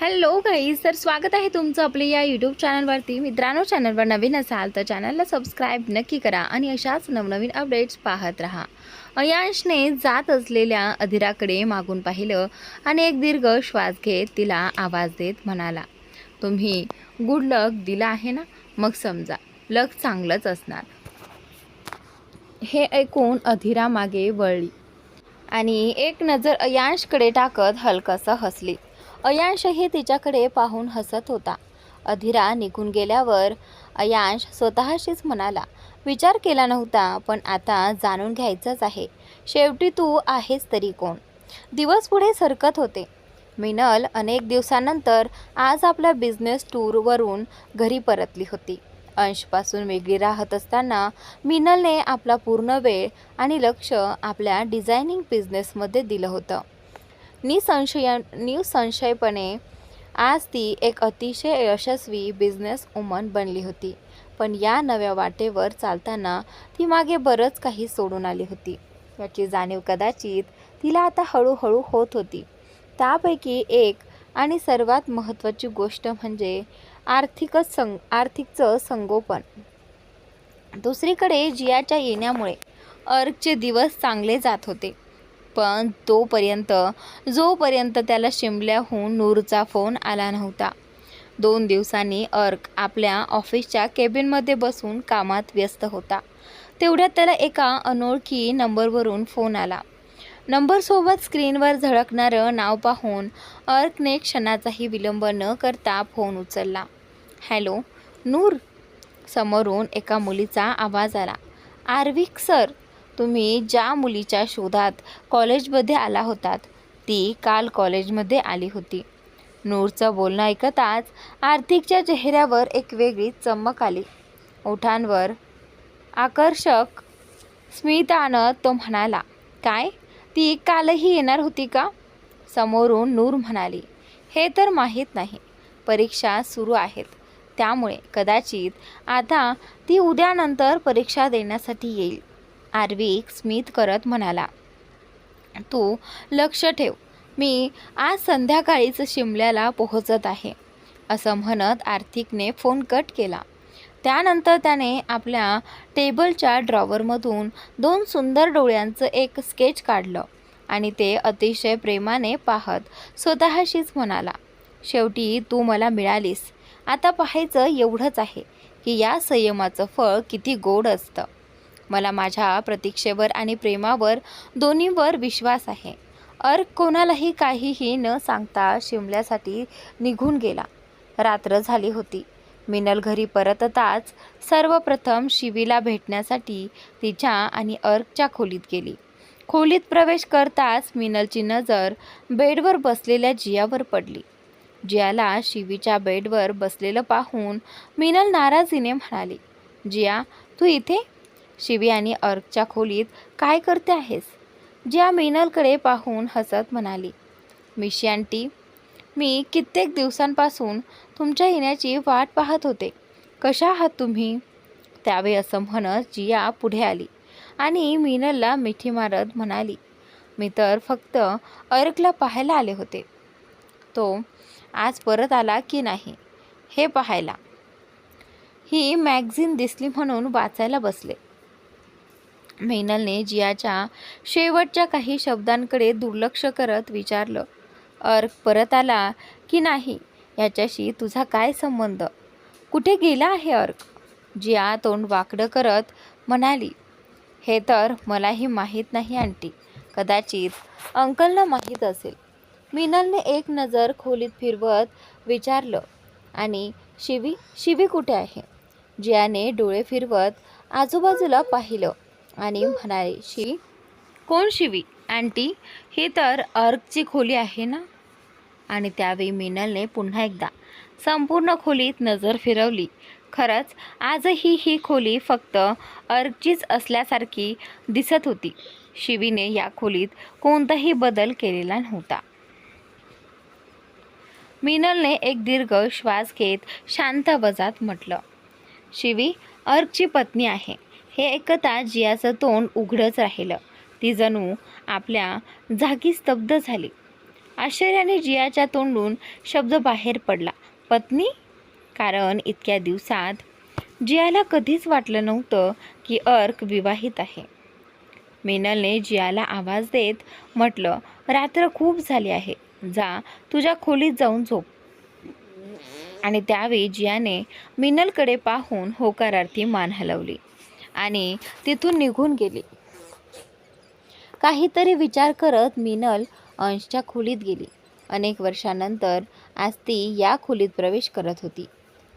Hello guys, तर स्वागत आहे तुमचं आपल्या या यूट्यूब चॅनलवरती. मित्रांनो, चॅनलवर नवीन असाल तर चॅनलला सबस्क्राईब नक्की करा आणि अशाच नवनवीन अपडेट्स पाहत राहा. अयांशने जात असलेल्या अधीराकडे मागून पाहिलं आणि एक दीर्घ श्वास घेत तिला आवाज देत म्हणाला, तुम्ही गुड लक दिला आहे ना, मग समजा लक चांगलंच असणार. हे ऐकून अधीरा मागे वळली आणि एक नजर अयांशकडे टाकत हलकासा हसली. अयांशही तिच्याकडे पाहून हसत होता. अधीरा निघून गेल्यावर अयांश स्वतःशीच म्हणाला, विचार केला नव्हता, पण आता जाणून घ्यायचंच आहे. शेवटी तू आहेस तरी कोण. दिवस पुढे सरकत होते. मिनल अनेक दिवसानंतर आज आपल्या बिझनेस टूरवरून घरी परतली होती. अंशपासून वेगळी राहत असताना मिनलने आपला पूर्ण वेळ आणि लक्ष आपल्या डिझायनिंग बिझनेसमध्ये दिलं होतं. निसंशयपणे आज ती एक अतिशय यशस्वी बिझनेस वुमन बनली होती. पण या नव्या वाटेवर चालताना ती मागे बरंच काही सोडून आली होती. याची जाणीव कदाचित तिला आता हळूहळू होत होती. त्यापैकी एक आणि सर्वात महत्त्वाची गोष्ट म्हणजे आर्थिकचं संगोपन. दुसरीकडे जियाच्या येण्यामुळे अर्कचे दिवस चांगले जात होते. पण जोपर्यंत त्याला शिमल्याहून नूरचा फोन आला नव्हता. 2 दिवसांनी अर्क आपल्या ऑफिसच्या केबिनमध्ये बसून कामात व्यस्त होता. तेवढ्यात त्याला एका अनोळखी नंबरवरून फोन आला. नंबरसोबत स्क्रीनवर झळकणारं नाव पाहून अर्कने क्षणाचाही विलंब न करता फोन उचलला. हॅलो नूर, समोरून एका मुलीचा आवाज आला. आर्विक सर, तुम्ही ज्या मुलीच्या शोधात कॉलेजमध्ये आला होतात ती काल कॉलेजमध्ये आली होती. नूरचं बोलणं ऐकताच आर्थिकच्या चेहऱ्यावर एक वेगळी चमक आली. ओठांवर आकर्षक स्मित आणत तो म्हणाला, काय, ती कालही येणार होती का? समोरून नूर म्हणाली, हे तर माहीत नाही, परीक्षा सुरू आहेत त्यामुळे कदाचित आता ती उद्यानंतर परीक्षा देण्यासाठी येईल. आर्विक स्मित करत म्हणाला, तू लक्ष ठेव, मी आज संध्याकाळीच शिमल्याला पोहोचत आहे. असं म्हणत आर्थिकने फोन कट केला. त्यानंतर त्याने आपल्या टेबलच्या ड्रॉवरमधून 2 सुंदर डोळ्यांचं एक स्केच काढलं आणि ते अतिशय प्रेमाने पाहत स्वतःशीच म्हणाला, शेवटी तू मला मिळालीस. आता पाहायचं एवढंच आहे की या संयमाचं फळ किती गोड असतं. मला माझ्या प्रतीक्षेवर आणि प्रेमावर दोन्हीवर विश्वास आहे. अर्क कोणालाही काहीही न सांगता शिमल्यासाठी निघून गेला. रात्र झाली होती. मिनल घरी परतताच सर्वप्रथम शिवीला भेटण्यासाठी तिच्या आणि अर्कच्या खोलीत गेली. खोलीत प्रवेश करताच मिनलची नजर बेडवर बसलेल्या जियावर पडली. जियाला शिवीच्या बेडवर बसलेलं पाहून मिनल नाराजीने म्हणाली, जिया, तू इथे? शिवी आणि अर्कच्या खोलीत काय करते आहेस? जिया मिनलकडे पाहून हसत म्हणाली, मिशी आंटी, मी कित्येक दिवसांपासून तुमच्या येण्याची वाट पाहत होते. कशा आहात तुम्ही? त्यावेळी असं म्हणत जिया पुढे आली आणि मिनलला मिठी मारत म्हणाली, मी तर फक्त अर्कला पाहायला आले होते. तो आज परत आला की नाही हे पाहायला. ही मॅगझिन दिसली म्हणून वाचायला बसले. मिनलने जियाच्या शेवटच्या काही शब्दांकडे दुर्लक्ष करत विचारलं, अर्क परत आला की नाही याच्याशी तुझा काय संबंध? कुठे गेला आहे अर्क? जिया तोंड वाकडं करत म्हणाली, हे तर मलाही माहीत नाही आंटी, कदाचित अंकलला माहीत असेल. मिनलने एक नजर खोलीत फिरवत विचारलं, आणि शिवी कुठे आहे? जियाने डोळे फिरवत आजूबाजूला पाहिलं आणि म्हणाले, शिवी? कोण शिवी? आंटी, ही तर अर्कची खोली आहे ना? आणि त्यावेळी मिनलने पुन्हा एकदा संपूर्ण खोलीत नजर फिरवली. खरंच आजही ही खोली फक्त अर्कचीच असल्यासारखी दिसत होती. शिवीने या खोलीत कोणताही बदल केलेला नव्हता. मिनलने एक दीर्घ श्वास घेत शांत आवाजात म्हटलं, शिवी अर्कची पत्नी आहे. हे ऐकता जियाचं तोंड उघडच राहिलं. ती जणू आपल्या जागी स्तब्ध झाली. आश्चर्याने जियाच्या तोंडून शब्द बाहेर पडला, पत्नी? कारण इतक्या दिवसात जियाला कधीच वाटलं नव्हतं की अर्क विवाहित आहे. मिनलने जियाला आवाज देत म्हटलं, रात्र खूप झाली आहे, जा तुझ्या खोलीत जाऊन झोप. आणि त्यावेळी जियाने मिनलकडे पाहून होकारार्थी मान हलवली आणि तिथून निघून गेली. काहीतरी विचार करत मिनल अंशच्या खोलीत गेली. अनेक वर्षांनंतर आज ती या खोलीत प्रवेश करत होती.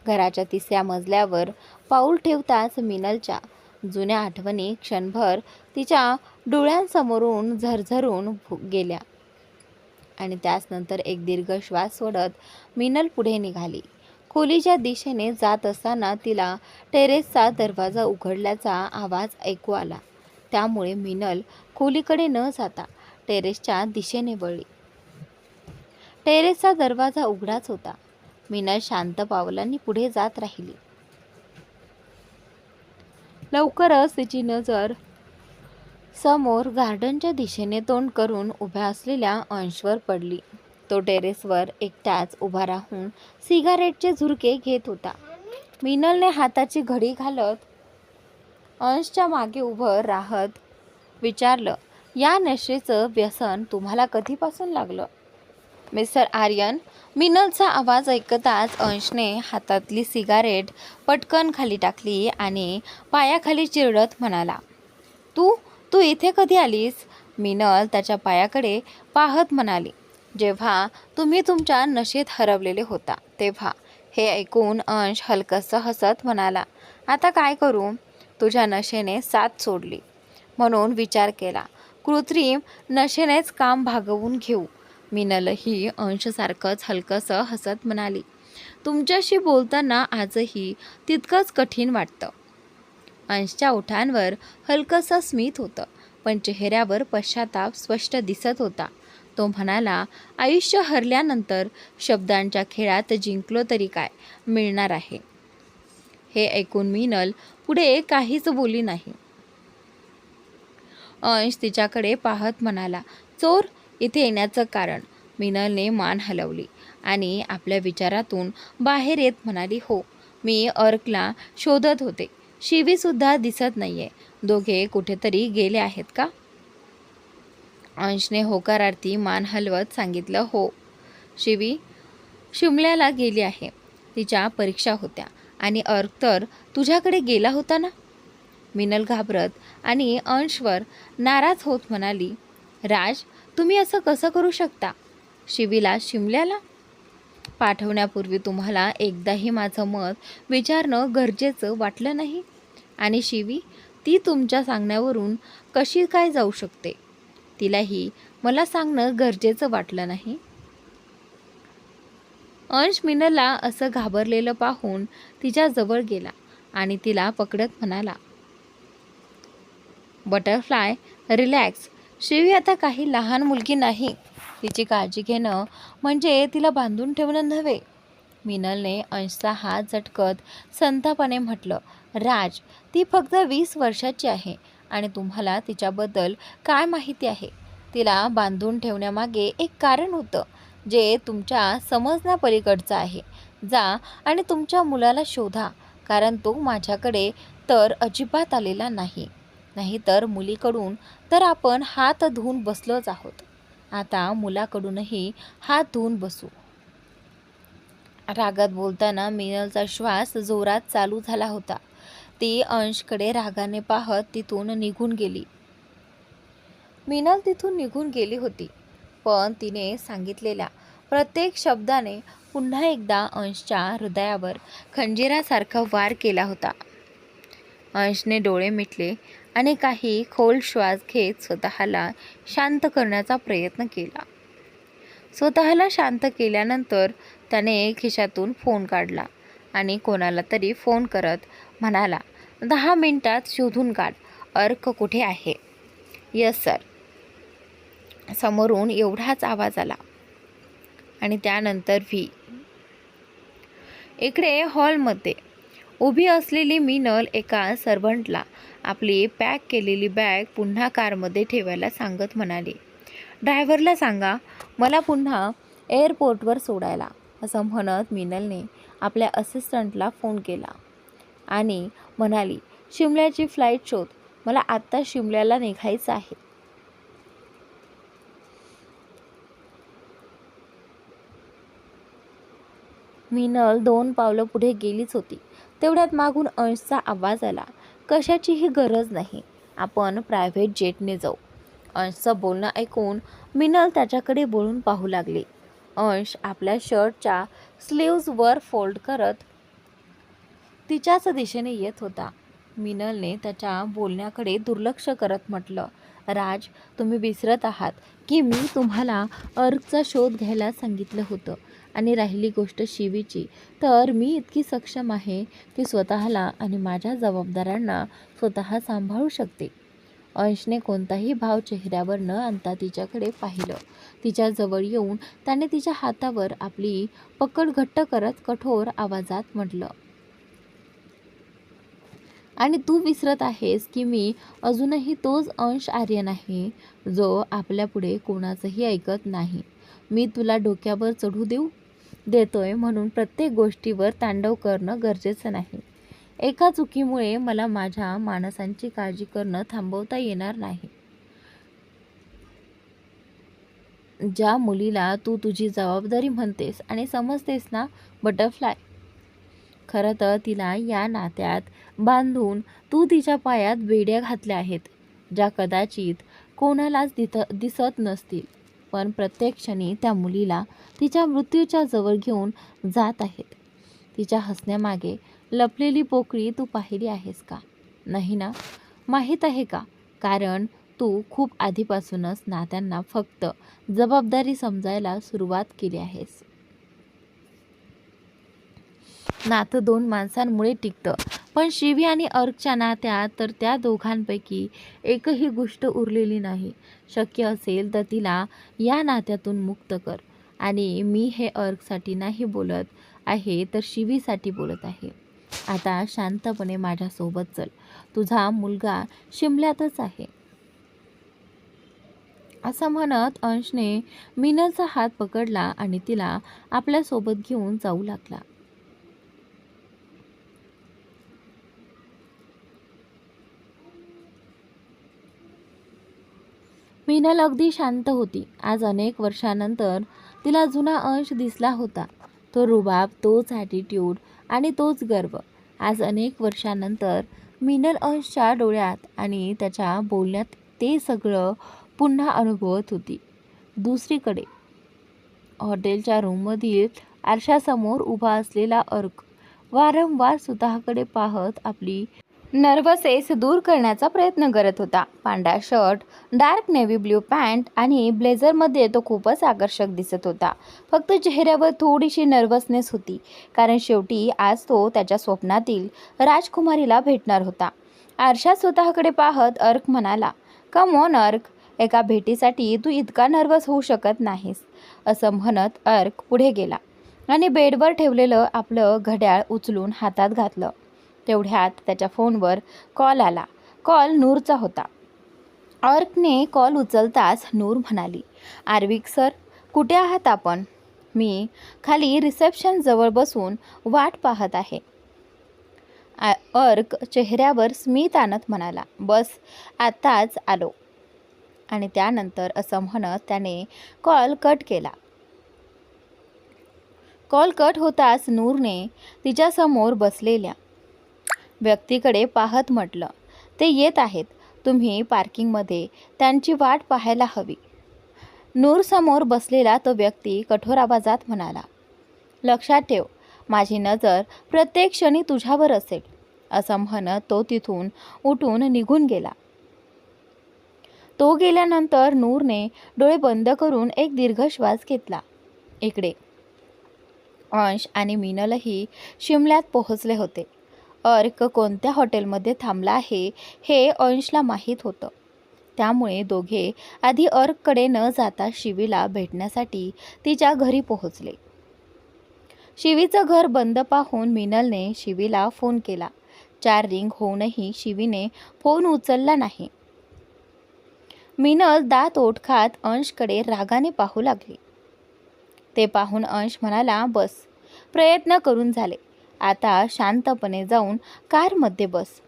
घराच्या 3ऱ्या मजल्यावर पाऊल ठेवताच मिनलच्या जुन्या आठवणी क्षणभर तिच्या डोळ्यांसमोरून झरझरून गेल्या आणि त्यानंतर एक दीर्घ श्वास सोडत मिनल पुढे निघाली. खोलीच्या दिशेने जात असताना तिला टेरेसचा दरवाजा उघडल्याचा आवाज ऐकू आला. त्यामुळे मिनल खोलीकडे न जाता टेरेसच्या दिशेने वळली. टेरेसचा दरवाजा उघडाच होता. मिनल शांत पावलांनी पुढे जात राहिली. लवकरच तिची नजर समोर गार्डनच्या दिशेने तोंड करून उभ्या असलेल्या अंशवर पडली. तो टेरेसवर एकटाच उभा राहून सिगारेटचे झुरके घेत होता. मिनलने हाताची घडी घालत अंशच्या मागे उभं राहत विचारलं, या नशेचं व्यसन तुम्हाला कधीपासून लागलं? मिस्टर आर्यन. मिनलचा आवाज ऐकताच अंशने हातातली सिगारेट पटकन खाली टाकली आणि पायाखाली चिरडत म्हणाला, तू इथे कधी आलीस? मिनल त्याच्या पायाकडे पाहत म्हणाली, जेव्हा तुम्ही तुमच्या नशेत हरवलेले होता तेव्हा. हे ऐकून अंश हलकसं हसत म्हणाला, आता काय करू? तुझ्या नशेने साथ सोडली म्हणून विचार केला, कृत्रिम नशेनेच काम भागवून घेऊ. मिनलही अंशसारखंच हलकसं हसत म्हणाली, तुमच्याशी बोलताना आजही तितकंच कठीण वाटतं. अंशच्या ओठांवर हलकसं स्मित होतं, पण चेहऱ्यावर पश्चाताप स्पष्ट दिसत होता. तो म्हणाला, आयुष्य हरल्यानंतर शब्दांच्या खेळात जिंकलो तरी काय मिळणार आहे? हे ऐकून मिनल पुढे काहीच बोलली नाही. अंश तिच्याकडे पाहत म्हणाला, चोर इथे येण्याचं कारण? मिनलने मान हलवली आणि आपल्या विचारातून बाहेर येत म्हणाली, हो, मी अर्कला शोधत होते. शिवीसुद्धा दिसत नाहीये. दोघे कुठेतरी गेले आहेत का? अंशने होकारार्थी मान हलवत सांगितलं, हो, शिवी शिमल्याला गेली आहे. तिच्या परीक्षा होत्या आणि अर्क तर तुझ्याकडे गेला होता ना? मिनल घाबरत आणि अंशवर नाराज होत म्हणाली, राज, तुम्ही असं कसं करू शकता? शिवीला शिमल्याला पाठवण्यापूर्वी तुम्हाला एकदाही माझं मत विचारणं गरजेचं वाटलं नाही? आणि शिवी, ती तुमच्या सांगण्यावरून कशी काय जाऊ शकते? तिलाही मला सांगणं गरजेचं वाटलं नाही? अंश मिनलला असं घाबरलेलं पाहून तिच्या जवळ गेला आणि तिला पकडत म्हणाला, बटरफ्लाय, रिलॅक्स. शिवी आता काही लहान मुलगी नाही. तिची काळजी घेणं म्हणजे तिला बांधून ठेवणं नव्हे. मिनलने अंशचा हात झटकत संतापाने म्हटलं, राज, ती फक्त 20 वर्षाची आहे आणि तुम्हाला तिच्याबद्दल काय माहिती आहे? तिला बांधून ठेवण्यामागे एक कारण होतं जे तुमच्या समजण्यापलीकडचं आहे. जा आणि तुमच्या मुलाला शोधा, कारण तो माझ्याकडे तर अजिबात आलेला नाही. नाहीतर मुलीकडून तर आपण हात धुवून बसलोच आहोत. आता मुलाकडूनही हात धुवून बसू. रागात बोलताना मिनलचा श्वास जोरात चालू झाला होता. ती अंशकडे रागाने पाहत तिथून निघून गेली. मिनल तिथून निघून गेली होती, पण तिने सांगितलेल्या प्रत्येक शब्दाने पुन्हा एकदा अंशच्या हृदयावर खंजिरासारखा वार केला होता. अंशने डोळे मिटले आणि काही खोल श्वास घेत स्वतःला शांत करण्याचा प्रयत्न केला. स्वतःला शांत केल्यानंतर त्याने खिशातून फोन काढला आणि कोणाला तरी फोन करत म्हणाला, 10 मिनिटात शोधून काढ, अर्क कुठे आहे? Yes sir. समोरून एवढाच आवाज आला आणि त्यानंतर व्ही. इकडे हॉलमध्ये उभी असलेली मिनल एका सर्व्हंटला आपली पॅक केलेली बॅग पुन्हा कारमध्ये ठेवायला सांगत म्हणाली, ड्रायव्हरला सांगा मला पुन्हा एअरपोर्टवर सोडायला, असं म्हणत मिनलने आपल्या असिस्टंटला फोन केला आणि म्हणाली, शिमल्याची फ्लाईट शोध, मला आत्ता शिमल्याला निघायचं आहे. मिनल 2 पावलं पुढे गेलीच होती. तेवढ्यात मागून अंशचा आवाज आला, कशाचीही गरज नाही, आपण प्रायव्हेट जेटने जाऊ. अंशचं बोलणं ऐकून मिनल त्याच्याकडे बोलून पाहू लागली. अंश आपल्या शर्टच्या स्लीव्ज वर फोल्ड करत तिच्याच दिशेने येत होता. मिनलने त्याच्या बोलण्याकडे दुर्लक्ष करत म्हटलं, राज, तुम्ही विसरत आहात की मी तुम्हाला अर्कचा शोध घ्यायला सांगितलं होतं. आणि राहिली गोष्ट शिवीची, तर मी इतकी सक्षम आहे की स्वतःला आणि माझ्या जबाबदाऱ्यांना स्वतः सांभाळू शकते. अंशने कोणताही भाव चेहऱ्यावर न आणता तिच्याकडे पाहिलं. तिच्याजवळ येऊन त्याने तिच्या हातावर आपली पकड घट्ट करत कठोर आवाजात म्हटलं, आणि तू विसरत आहेस की मी अजूनही तोच अंश आर्यन आहे जो आपल्यापुढे कोणाचंही ऐकत नाही. मी तुला डोक्यावर चढू देतोय म्हणून प्रत्येक गोष्टीवर तांडव करणं गरजेचं नाही. एका चुकीमुळे मला माझ्या माणसांची काळजी करणं थांबवता येणार नाही. ज्या मुलीला तू तुझी जबाबदारी म्हणतेस आणि समजतेस ना, बटरफ्लाय, खरं तर तिला या नात्यात बांधून तू तिच्या पायात बेड्या घातल्या आहेत, ज्या कदाचित कोणालाच दिसत नसतील, पण प्रत्येक क्षणी त्या मुलीला तिच्या मृत्यूच्या जवळ घेऊन जात आहेत. तिच्या हसण्यामागे लपलेली पोकळी तू पाहिली आहेस का? नाही ना? माहीत आहे का? कारण तू खूप आधीपासूनच नात्यांना फक्त जबाबदारी समजायला सुरुवात केली आहेस. नातं 2 माणसांमुळे टिकतं, पण शिवी आणि अर्कच्या नात्यात तर त्या दोघांपैकी एकही गोष्ट उरलेली नाही. शक्य असेल तर तिला या नात्यातून मुक्त कर. आणि मी हे अर्कसाठी नाही बोलत आहे, तर शिवीसाठी बोलत आहे. आता शांतपणे माझ्यासोबत चल, तुझा मुलगा शिमल्यातच आहे. असं म्हणत अंशने मिनलचा हात पकडला आणि तिला आपल्यासोबत घेऊन जाऊ लागला. मिनल अगदी शांत होती. आज अनेक वर्षानंतर तिला जुना अंश दिसला होता. तो रुबाब, तोच ॲटिट्यूड आणि तोच गर्व. आज अनेक वर्षानंतर मिनल अंशच्या डोळ्यात आणि त्याच्या बोलण्यात ते सगळं पुन्हा अनुभवत होती. दुसरीकडे हॉटेलच्या रूममधील आरशासमोर उभा असलेला अर्क वारंवार स्वतःकडे पाहत आपली नर्वसेस दूर करण्याचा प्रयत्न करत होता. पांढरा shirt, dark navy blue pant आणि ब्लेझरमध्ये तो खूपच आकर्षक दिसत होता. फक्त चेहऱ्यावर थोडीशी नर्वसनेस होती, कारण शेवटी आज तो त्याच्या स्वप्नातील राजकुमारीला भेटणार होता. आरशात स्वतःकडे पाहत अर्क म्हणाला, कम ऑन अर्क, एका भेटीसाठी तू इतका नर्वस होऊ शकत नाहीस. असं म्हणत अर्क पुढे गेला आणि बेडवर ठेवलेलं आपलं घड्याळ उचलून हातात घातलं. तेवढ्यात त्याच्या फोनवर कॉल आला. कॉल नूरचा होता. अर्कने कॉल उचलताच नूर म्हणाली, आर्विक सर, कुठे आहात आपण? मी खाली रिसेप्शनजवळ बसून वाट पाहत आहे. अर्क चेहऱ्यावर स्मित आणत म्हणाला, बस आत्ताच आलो. आणि त्यानंतर असं म्हणत त्याने कॉल कट केला. कॉल कट होताच नूरने तिच्यासमोर बसलेल्या व्यक्तीकडे पाहत म्हटलं, ते येत आहेत, तुम्ही पार्किंगमध्ये त्यांची वाट पाहायला हवी. नूरसमोर बसलेला तो व्यक्ती कठोर आवाजात म्हणाला, लक्षात ठेव, माझी नजर प्रत्येक क्षणी तुझ्यावर असेल. असं म्हणत तो तिथून उठून निघून गेला. तो गेल्यानंतर नूरने डोळे बंद करून एक दीर्घ श्वास घेतला. इकडे अंश आणि मिनलही शिमल्यात पोहोचले होते. अर्क कोणत्या हॉटेलमध्ये थांबला आहे हे अंशला माहीत होतं. त्यामुळे दोघे आधी अर्ककडे न जाता शिवीला भेटण्यासाठी तिच्या घरी पोहोचले. शिवीचं घर बंद पाहून मिनलने शिवीला फोन केला. 4 रिंग होऊनही शिवीने फोन उचलला नाही. मिनल दात ओठ खात अंशकडे रागाने पाहू लागली. ते पाहून अंश म्हणाला, बस, प्रयत्न करून झाले. आता शांतपणे जाऊन कारमध्ये बस.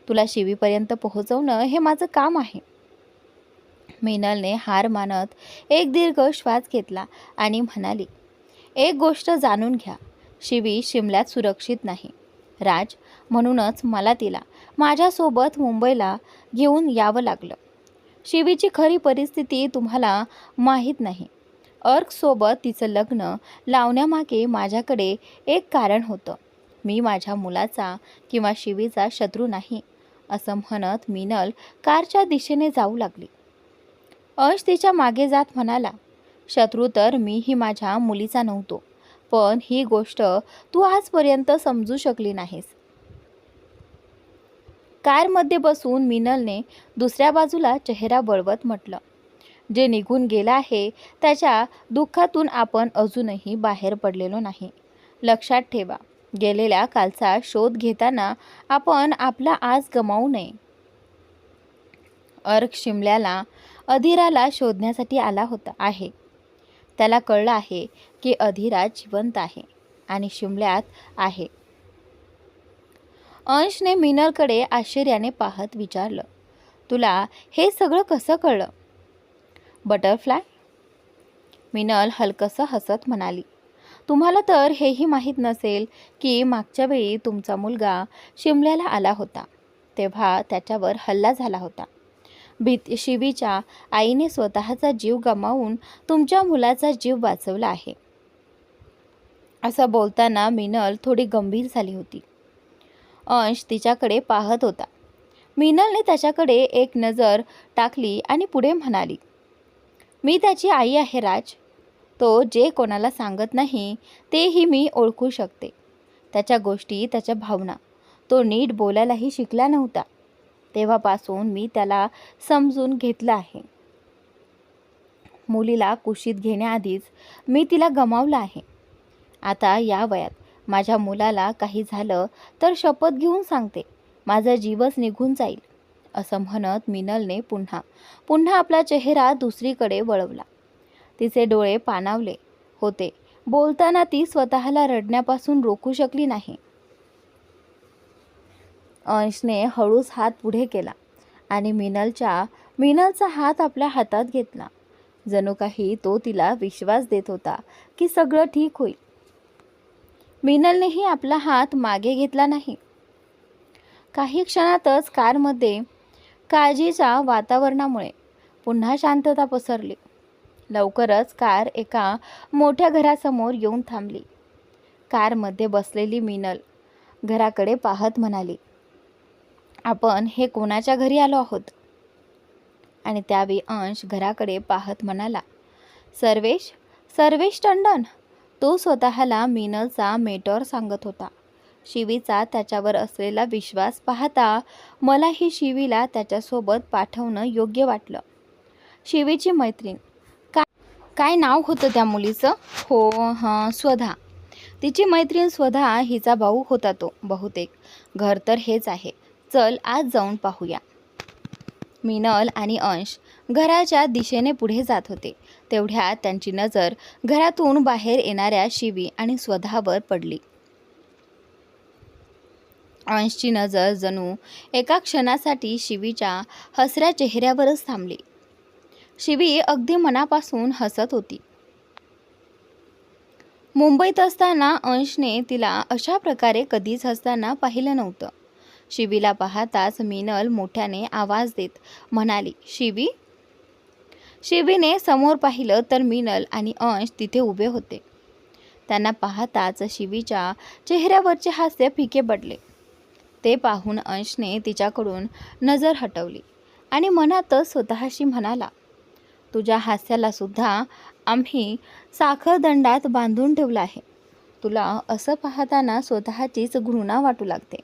तुला शिवीपर्यंत पोहोचवणं हे माझं काम आहे. मिनलने हार मानत एक दीर्घ श्वास घेतला आणि म्हणाली, एक गोष्ट जाणून घ्या, शिवी शिमल्यात सुरक्षित नाही. राज, म्हणूनच मला तिला माझ्यासोबत मुंबईला घेऊन यावं लागलं. शिवीची खरी परिस्थिती तुम्हाला माहीत नाही. अर्कसोबत तिचं लग्न लावण्यामागे माझ्याकडे एक कारण होतं. मी माझ्या मुलाचा किंवा शिवीचा शत्रू नाही, असं म्हणत मिनल कारच्या दिशेने जाऊ लागली. अंश तिच्या मागे जात म्हणाला, शत्रू तर मीही माझ्या मुलीचा नव्हतो, पण ही गोष्ट तू आजपर्यंत समजू शकली नाहीस. कारमध्ये बसून मिनलने दुसऱ्या बाजूला चेहरा वळवत म्हटलं, जे निघून गेलं आहे त्याच्या दुःखातून आपण अजूनही बाहेर पडलेलो नाही. लक्षात ठेवा, गेलेल्या कालचा शोध घेताना आपण आपला आज गमावू नये. अर्क शिमल्याला अधीराला शोधण्यासाठी आला आहे. त्याला कळलं आहे की अधीरा जिवंत आहे आणि शिमल्यात आहे. अंशने मिनलकडे आश्चर्याने पाहत विचारलं, तुला हे सगळं कसं कळलं? बटरफ्लाय? मिनल हलकसं हसत म्हणाली, तुम्हाला तर हेही माहीत नसेल की मागच्या वेळी तुमचा मुलगा शिमल्याला आला होता तेव्हा त्याच्यावर हल्ला झाला होता. शिवीच्या आईने स्वतःचा जीव गमावून तुमच्या मुलाचा जीव वाचवला आहे. असं बोलताना मिनल थोडी गंभीर झाली होती. अंश तिच्याकडे पाहत होता. मिनलने त्याच्याकडे एक नजर टाकली आणि पुढे म्हणाली, मी त्याची आई आहे राज. तो जे कोणाला सांगत नाही तेही मी ओळखू शकते. त्याच्या गोष्टी, त्याच्या भावना. तो नीट बोलायलाही शिकला नव्हता. तेव्हापासून मी त्याला समजून घेतलं आहे. मुलीला कुशीत घेण्याआधीच मी तिला गमावलं आहे. आता या वयात माझ्या मुलाला काही झालं तर शपथ घेऊन सांगते, माझा जीवच निघून जाईल. असं म्हणत मिनलने पुन्हा आपला चेहरा दुसरीकडे वळवला. तिचे डोळे पाणावले होते. बोलताना ती स्वतःला रडण्यापासून रोखू शकली नाही. अंशने हळूच हात पुढे केला आणि मिनलचा हात आपल्या हातात घेतला. जणू काही तो तिला विश्वास देत होता की सगळं ठीक होईल. मिनलनेही आपला हात मागे घेतला नाही. काही क्षणातच कारमध्ये काळजीच्या वातावरणामुळे पुन्हा शांतता पसरली. लवकरच कार एका मोठ्या घरासमोर येऊन थांबली. कारमध्ये बसलेली मिनल घराकडे पाहत म्हणाली, आपण हे कोणाच्या घरी आलो आहोत? आणि त्यावेळी अंश घराकडे पाहत म्हणाला, सर्वेश टंडन. तो स्वतःला मिनलचा मेटॉर सांगत होता. शिवीचा त्याच्यावर असलेला विश्वास पाहता मलाही शिवीला त्याच्यासोबत पाठवणं योग्य वाटलं. शिवीची मैत्रीण. काय नाव होतं त्या मुलीचं? हो, हां, स्वधा. तिची मैत्रीण स्वधा हिचा भाऊ होता तो बहुतेक. घर तर हेच आहे. चल आज जाऊन पाहूया. मिनल आणि अंश घराच्या दिशेने पुढे जात होते. तेवढ्यात त्यांची नजर घरातून बाहेर येणाऱ्या शिवी आणि स्वधावर पडली. अंशची नजर जणू एका क्षणासाठी शिवीच्या हसऱ्या चेहऱ्यावरच थांबली. शिवी अगदी मनापासून हसत होती. मुंबईत असताना अंशने तिला अशा प्रकारे कधीच हसताना पाहिलं नव्हतं. शिवीला पाहताच मिनल मोठ्याने आवाज देत म्हणाली, शिवी. शिवीने समोर पाहिलं तर मिनल आणि अंश तिथे उभे होते. त्यांना पाहताच शिवीच्या चेहऱ्यावरचे हास्य फिके पडले. ते पाहून अंशने तिच्याकडून नजर हटवली आणि मनातच स्वतःशी म्हणाला, तुझ्या हास्याला सुद्धा आम्ही साखरदंडात बांधून ठेवलं आहे. तुला असं पाहताना स्वतःचीच घृणा वाटू लागते.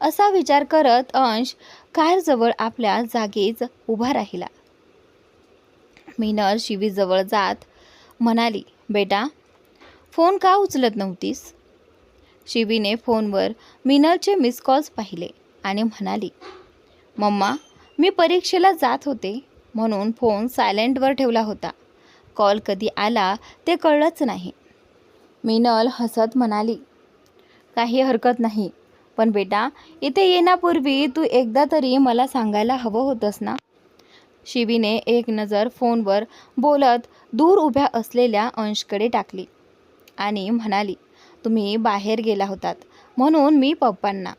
असा विचार करत अंश कारजवळ आपल्या जागीच उभा राहिला. मिनल शिवीजवळ जात म्हणाली, बेटा, फोन का उचलत नव्हतीस? शिवीने फोनवर मिनलचे मिस कॉल्स पाहिले आणि म्हणाली, मम्मा, मी परीक्षेला जात होते म्हणून फोन सायलेंटवर ठेवला होता. कॉल कधी आला ते कळलंच नाही. मिनल हसत म्हणाली, काही हरकत नाही, पण बेटा इथे येण्यापूर्वी तू एकदा तरी मला सांगायला हवं होतंस ना. शिवीने एक नजर फोनवर बोलत दूर उभ्या असलेल्या अंशकडे टाकली आणि म्हणाली, तुम्ही बाहेर गेला होतात म्हणून मी पप्पांना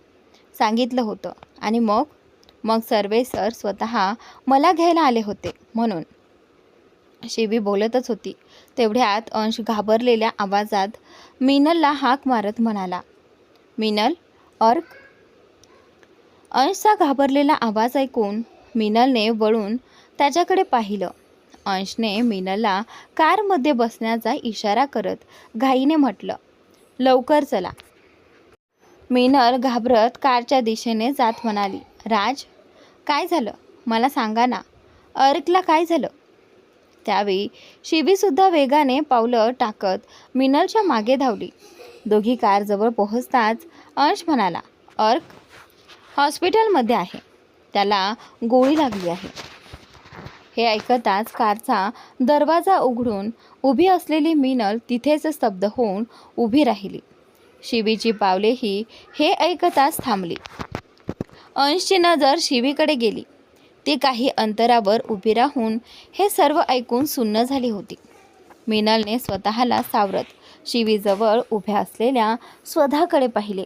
सांगितलं होतं आणि मग सर्वे सर स्वतः मला घ्यायला आले होते म्हणून. शिवी बोलतच होती तेवढ्यात अंश घाबरलेल्या आवाजात मिनलला हाक मारत म्हणाला, मिनल, अर्क. अंशचा घाबरलेला आवाज ऐकून मिनलने वळून त्याच्याकडे पाहिलं. अंशने मिनलला कारमध्ये बसण्याचा इशारा करत घाईने म्हटलं, लवकर चला. मिनल घाबरत कारच्या दिशेने जात म्हणाली, राज, काय झालं मला सांगा ना. अर्कला काय झालं. त्यावेळी शिवीसुद्धा वेगाने पावलं टाकत मिनलच्या मागे धावली. दोघी कारजवळ पोहोचताच अंश म्हणाला, अर्क हॉस्पिटलमध्ये आहे, त्याला गोळी लागली आहे. हे ऐकताच कारचा दरवाजा उघडून उभी असलेली मिनल तिथेच स्तब्ध होऊन उभी राहिली. शिवीची पावलेही हे ऐकताच थांबली. अंशची नजर शिवीकडे गेली. ती काही अंतरावर उभी राहून हे सर्व ऐकून सुन्न झाली होती. मिनलने स्वतःला सावरत शिवीजवळ उभ्या असलेल्या स्वधाकडे पाहिले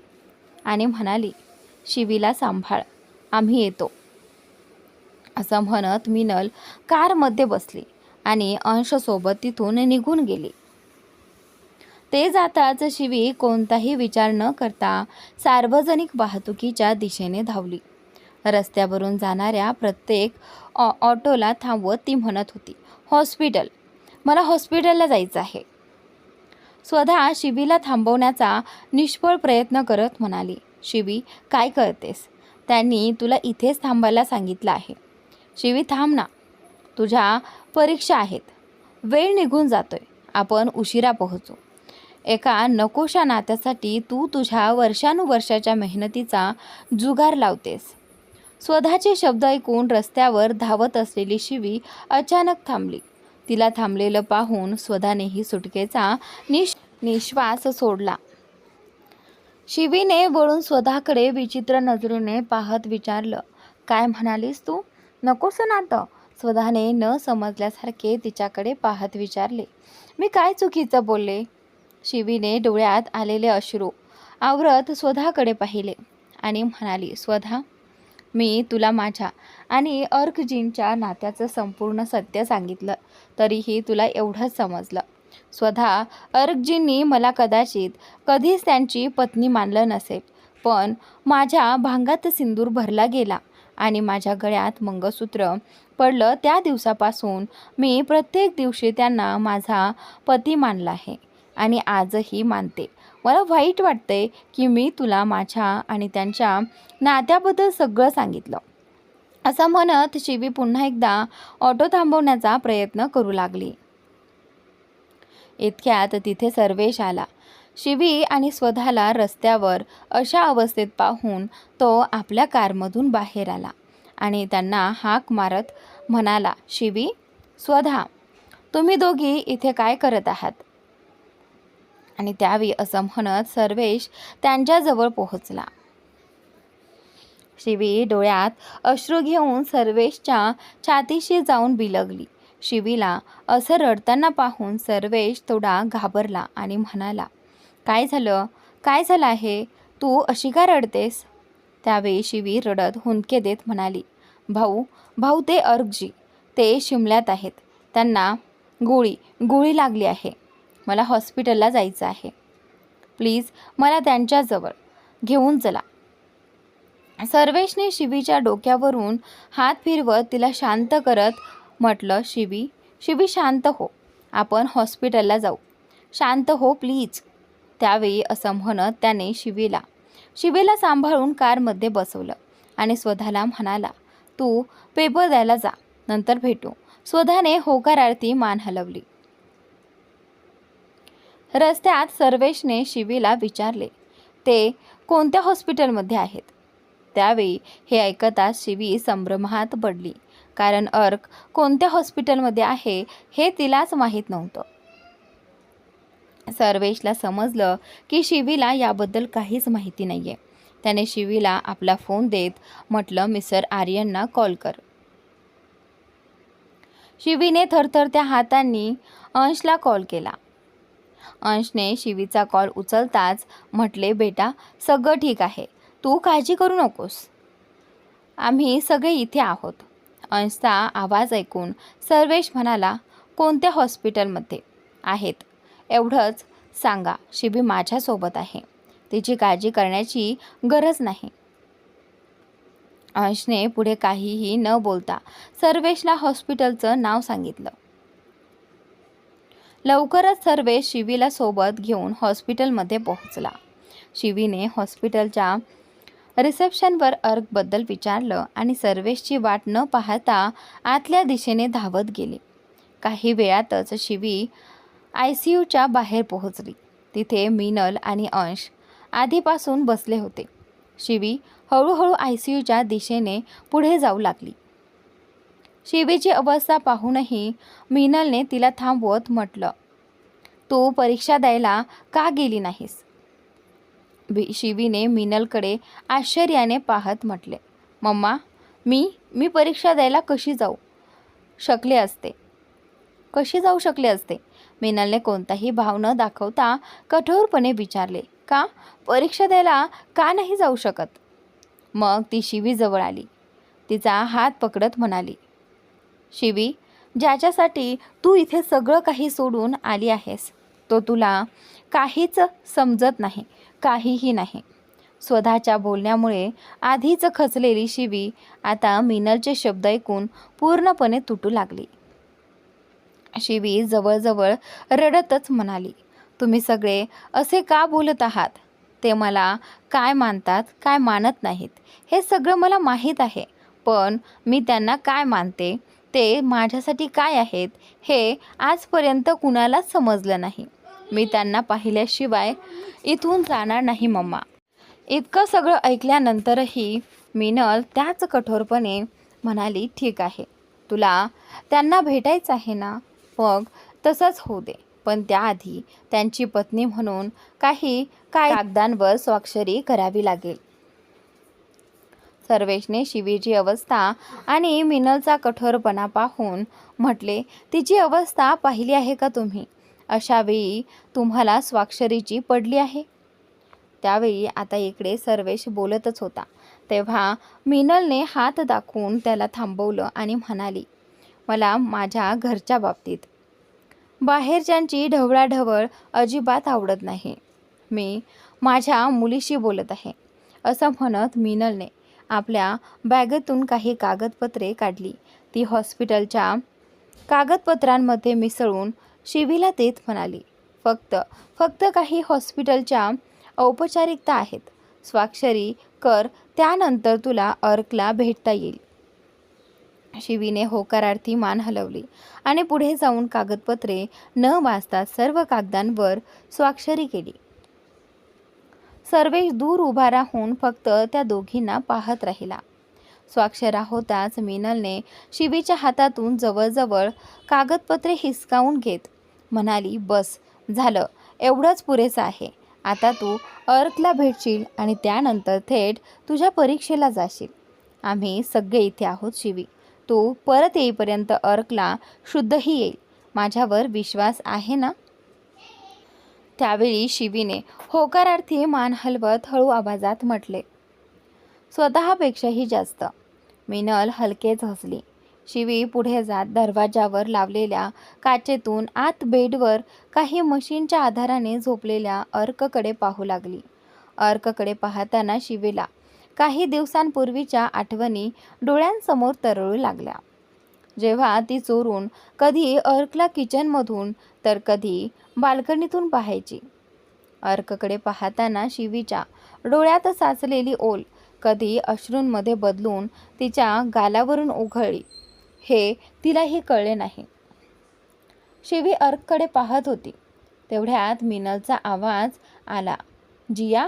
आणि म्हणाली, शिवीला सांभाळ, आम्ही येतो. असं म्हणत मिनल कारमध्ये बसली आणि अंशसोबत तिथून निघून गेली. ते जाताच शिवी कोणताही विचार न करता सार्वजनिक वाहतुकीच्या दिशेने धावली. रस्त्यावरून जाणाऱ्या प्रत्येक ऑटोला थांबवत ती म्हणत होती, हॉस्पिटल, मला हॉस्पिटलला जायचं आहे. स्वतः शिवीला थांबवण्याचा निष्फळ प्रयत्न करत म्हणाली, शिवी काय करतेस, त्यांनी तुला इथेच थांबायला सांगितलं आहे. शिवी थांब ना, तुझ्या परीक्षा आहेत, वेळ निघून जातोय, आपण उशिरा पोहोचू. एका नकोशा नात्यासाठी तू तुझ्या वर्षानुवर्षाच्या मेहनतीचा जुगार लावतेस. स्वतःचे शब्द ऐकून रस्त्यावर धावत असलेली शिवी अचानक थांबली. तिला थांबलेलं पाहून स्वधानेही सुटकेचा निश्वास सोडला. शिवीने वळून स्वधाकडे विचित्र नजरेने पाहत विचारलं, काय म्हणालीस तू, नकोसं नातं. स्वधाने न समजल्यासारखे तिच्याकडे पाहत विचारले, मी काय चुकीचं बोलले. शिवीने डोळ्यात आलेले अश्रू आवरत स्वधाकडे पाहिले आणि म्हणाली, स्वधा, मी तुला माझ्या आणि अर्कजींच्या नात्याचं संपूर्ण सत्य सांगितलं, तरीही तुला एवढंच समजलं. स्वधा, अर्कजींनी मला कदाचित कधीच त्यांची पत्नी मानलं नसेल, पण माझ्या भांगात सिंदूर भरला गेला आणि माझ्या गळ्यात मंगळसूत्र पडलं त्या दिवसापासून मी प्रत्येक दिवशी त्यांना माझा पती मानला आहे आणि आजही मानते. मला वाईट वाटते की मी तुला माझ्या आणि त्यांच्या नात्याबद्दल सगळं सांगितलं. असं म्हणत शिवी पुन्हा एकदा ऑटो थांबवण्याचा प्रयत्न करू लागली. इतक्यात तिथे सर्वेश आला. शिवी आणि स्वधाला रस्त्यावर अशा अवस्थेत पाहून तो आपल्या कारमधून बाहेर आला आणि त्यांना हाक मारत म्हणाला, शिवी, स्वधा, तुम्ही दोघी इथे काय करत आहात. आणि त्यावेळी असं म्हणत सर्वेश त्यांच्याजवळ पोहोचला. शिवी डोळ्यात अश्रू घेऊन सर्वेशच्या छातीशी जाऊन बिलगली. शिवीला असं रडताना पाहून सर्वेश थोडा घाबरला आणि म्हणाला, काय झालं आहे, तू अशी का रडतेस. त्यावेळी शिवी रडत हुंदके देत म्हणाली, भाऊ ते अर्कजी, ते शिमल्यात आहेत, त्यांना गोळी लागली आहे, मला हॉस्पिटलला जायचं आहे, प्लीज मला त्यांच्याजवळ घेऊन चला. सर्वेशने शिवीच्या डोक्यावरून हात फिरवत तिला शांत करत म्हटलं, शिवी शांत हो, आपण हॉस्पिटलला जाऊ, शांत हो प्लीज. त्यावेळी असं म्हणत त्याने शिवीला सांभाळून कारमध्ये बसवलं आणि स्वधाला म्हणाला, तू पेपर द्यायला जा, नंतर भेटू. स्वधाने होकारार्थी मान हलवली. रस्त्यात सर्वेशने शिवीला विचारले, ते कोणत्या हॉस्पिटलमध्ये आहेत. त्यावेळी हे ऐकताच शिवी संभ्रमात पडली कारण अर्क कोणत्या हॉस्पिटलमध्ये आहे हे तिलाच माहीत नव्हतं. सर्वेशला समजलं की शिवीला याबद्दल काहीच माहिती नाही आहे. त्याने शिवीला आपला फोन देत म्हटलं, मिस्टर आर्यनना कॉल कर. शिवीने थरथरत्या हातांनी अंशला कॉल केला. अंशने शिवीचा कॉल उचलताच म्हटले, बेटा सगळं ठीक आहे, तू काळजी करू नकोस, आम्ही सगळे इथे आहोत. अंशचा आवाज ऐकून सर्वेश म्हणाला, कोणत्या हॉस्पिटलमध्ये आहेत एवढंच सांगा, शिवी माझ्यासोबत आहे, तिची काळजी करण्याची गरज नाही. अंशने पुढे काहीही न बोलता सर्वेशला हॉस्पिटलचं नाव सांगितलं. लवकरच सर्वेश शिवीला सोबत घेऊन हॉस्पिटलमध्ये पोहोचला. शिवीने हॉस्पिटलच्या रिसेप्शनवर अर्कबद्दल विचारलं आणि सर्वेशची वाट न पाहता आतल्या दिशेने धावत गेली. काही वेळातच शिवी ICUच्या बाहेर पोहोचली. तिथे मीनल आणि अंश आधीपासून बसले होते. शिवी हळूहळू ICUच्या दिशेने पुढे जाऊ लागली. शिवीची अवस्था पाहूनही मीनलने तिला थांबवत म्हटलं, तू परीक्षा द्यायला का गेली नाहीस? शिवीने मीनलकडे आश्चर्याने पाहत म्हटले, मम्मा मी परीक्षा द्यायला कशी जाऊ शकले असते? मीनलने कोणताही भाव न दाखवता कठोरपणे विचारले, का परीक्षा द्यायला का नाही जाऊ शकत? मग ती शिवीजवळ आली. तिचा हात पकडत म्हणाली, शिवी, ज्याच्यासाठी तू इथे सगळं काही सोडून आली आहेस तो तुला काहीच समजत नाही, काहीही नाही. स्वतःच्या बोलण्यामुळे आधीच खचलेली शिवी आता मीनलचे शब्द ऐकून पूर्णपणे तुटू लागली. शिवी जवळजवळ रडतच म्हणाली, तुम्ही सगळे असे का बोलत आहात? ते मला काय मानतात काय मानत नाहीत हे सगळं मला माहीत आहे, पण मी त्यांना काय मानते, ते माझ्यासाठी काय आहेत हे आजपर्यंत कुणालाच समजलं नाही. मी त्यांना पाहिल्याशिवाय इथून जाणार नाही मम्मा. इतकं सगळं ऐकल्यानंतरही मीनल त्याच कठोरपणे म्हणाली, ठीक आहे, तुला त्यांना भेटायचं आहे ना, मग तसंच होऊ दे, पण त्याआधी त्यांची पत्नी म्हणून काही कागदांवर स्वाक्षरी करावी लागेल. सर्वेशने शिवीची अवस्था आणि मीनलचा कठोरपणा पाहून म्हटले, तिची अवस्था पाहिली आहे का तुम्ही? अशावेळी तुम्हाला स्वाक्षरीची पडली आहे? त्यावेळी आता इकडे सर्वेश बोलतच होता, तेव्हा मीनलने हात दाखवून त्याला थांबवलं आणि म्हणाली, मला माझ्या घरच्या बाबतीत बाहेरच्यांची ढवळाढवळ अजिबात आवडत नाही. मी माझ्या मुलीशी बोलत आहे. असं म्हणत मीनलने आपल्या बॅगेतून काही कागदपत्रे काढली. ती हॉस्पिटलच्या कागदपत्रांमध्ये मिसळून शिवीला देत म्हणाली, फक्त काही हॉस्पिटलच्या औपचारिकता आहेत. स्वाक्षरी कर, त्यानंतर तुला अर्कला भेटता येईल. शिवीने होकारार्थी मान हलवली आणि पुढे जाऊन कागदपत्रे न वाचता सर्व कागदांवर स्वाक्षरी केली. सर्वेश दूर उभा राहून फक्त त्या दोघींना पाहत राहिला. स्वाक्षरा होताच मीनलने शिवीच्या हातातून जवळजवळ कागदपत्रे हिसकावून घेत म्हणाली, बस झालं, एवढंच पुरेसं आहे. आता तू अर्कला भेटशील आणि त्यानंतर थेट तुझ्या परीक्षेला जाशील. आम्ही सगळे इथे आहोत शिवी. तू परत येईपर्यंत अर्कला शुद्धही येईल. माझ्यावर विश्वास आहे ना? त्यावेळी शिवीने होकारार्थी मान हलवत हळू आवाजात म्हटले, स्वतःपेक्षाही जास्त. मीनल हलकेच हसली. शिवी पुढे जात दरवाजावर लावलेल्या काचेतून आत बेडवर काही मशीनच्या आधाराने झोपलेल्या अर्ककडे पाहू लागली. अर्ककडे पाहताना शिवीला काही दिवसांपूर्वीच्या आठवणी डोळ्यांसमोर तरळू लागल्या. जेव्हा ती चोरून कधी अर्कला किचनमधून तर कधी बाल्कनीतून पाहायची. अर्ककडे पाहताना शिवीच्या डोळ्यात साचलेली ओल कधी अश्रूंमध्ये बदलून तिच्या गालावरून उघळली हे तिलाही कळले नाही. शिवी अर्ककडे पाहत होती. तेवढ्यात मीनलचा आवाज आला, जिया,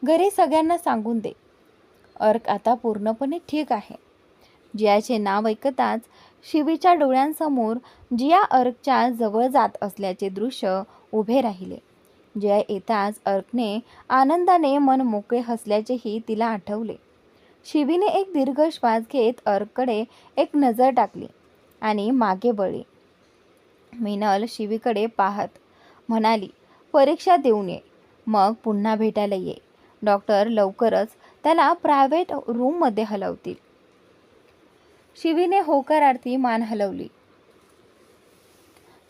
घरी सगळ्यांना सांगून दे, अर्क आता पूर्णपणे ठीक आहे. जियाचे नाव ऐकताच शिवीच्या डोळ्यांसमोर जिया अर्कच्या जवळ जात असल्याचे दृश्य उभे राहिले. जिया येताच अर्कने आनंदाने मन मोकळे हसल्याचेही तिला आठवले. शिवीने एक दीर्घ श्वास घेत अर्ककडे एक नजर टाकली आणि मागे वळली. मिनल शिवीकडे पाहत म्हणाली, परीक्षा देऊन ये, मग पुन्हा भेटायला ये. डॉक्टर लवकरच त्याला प्रायव्हेट रूममध्ये हलवतील. शिवीने होकारार्थी मान हलवली.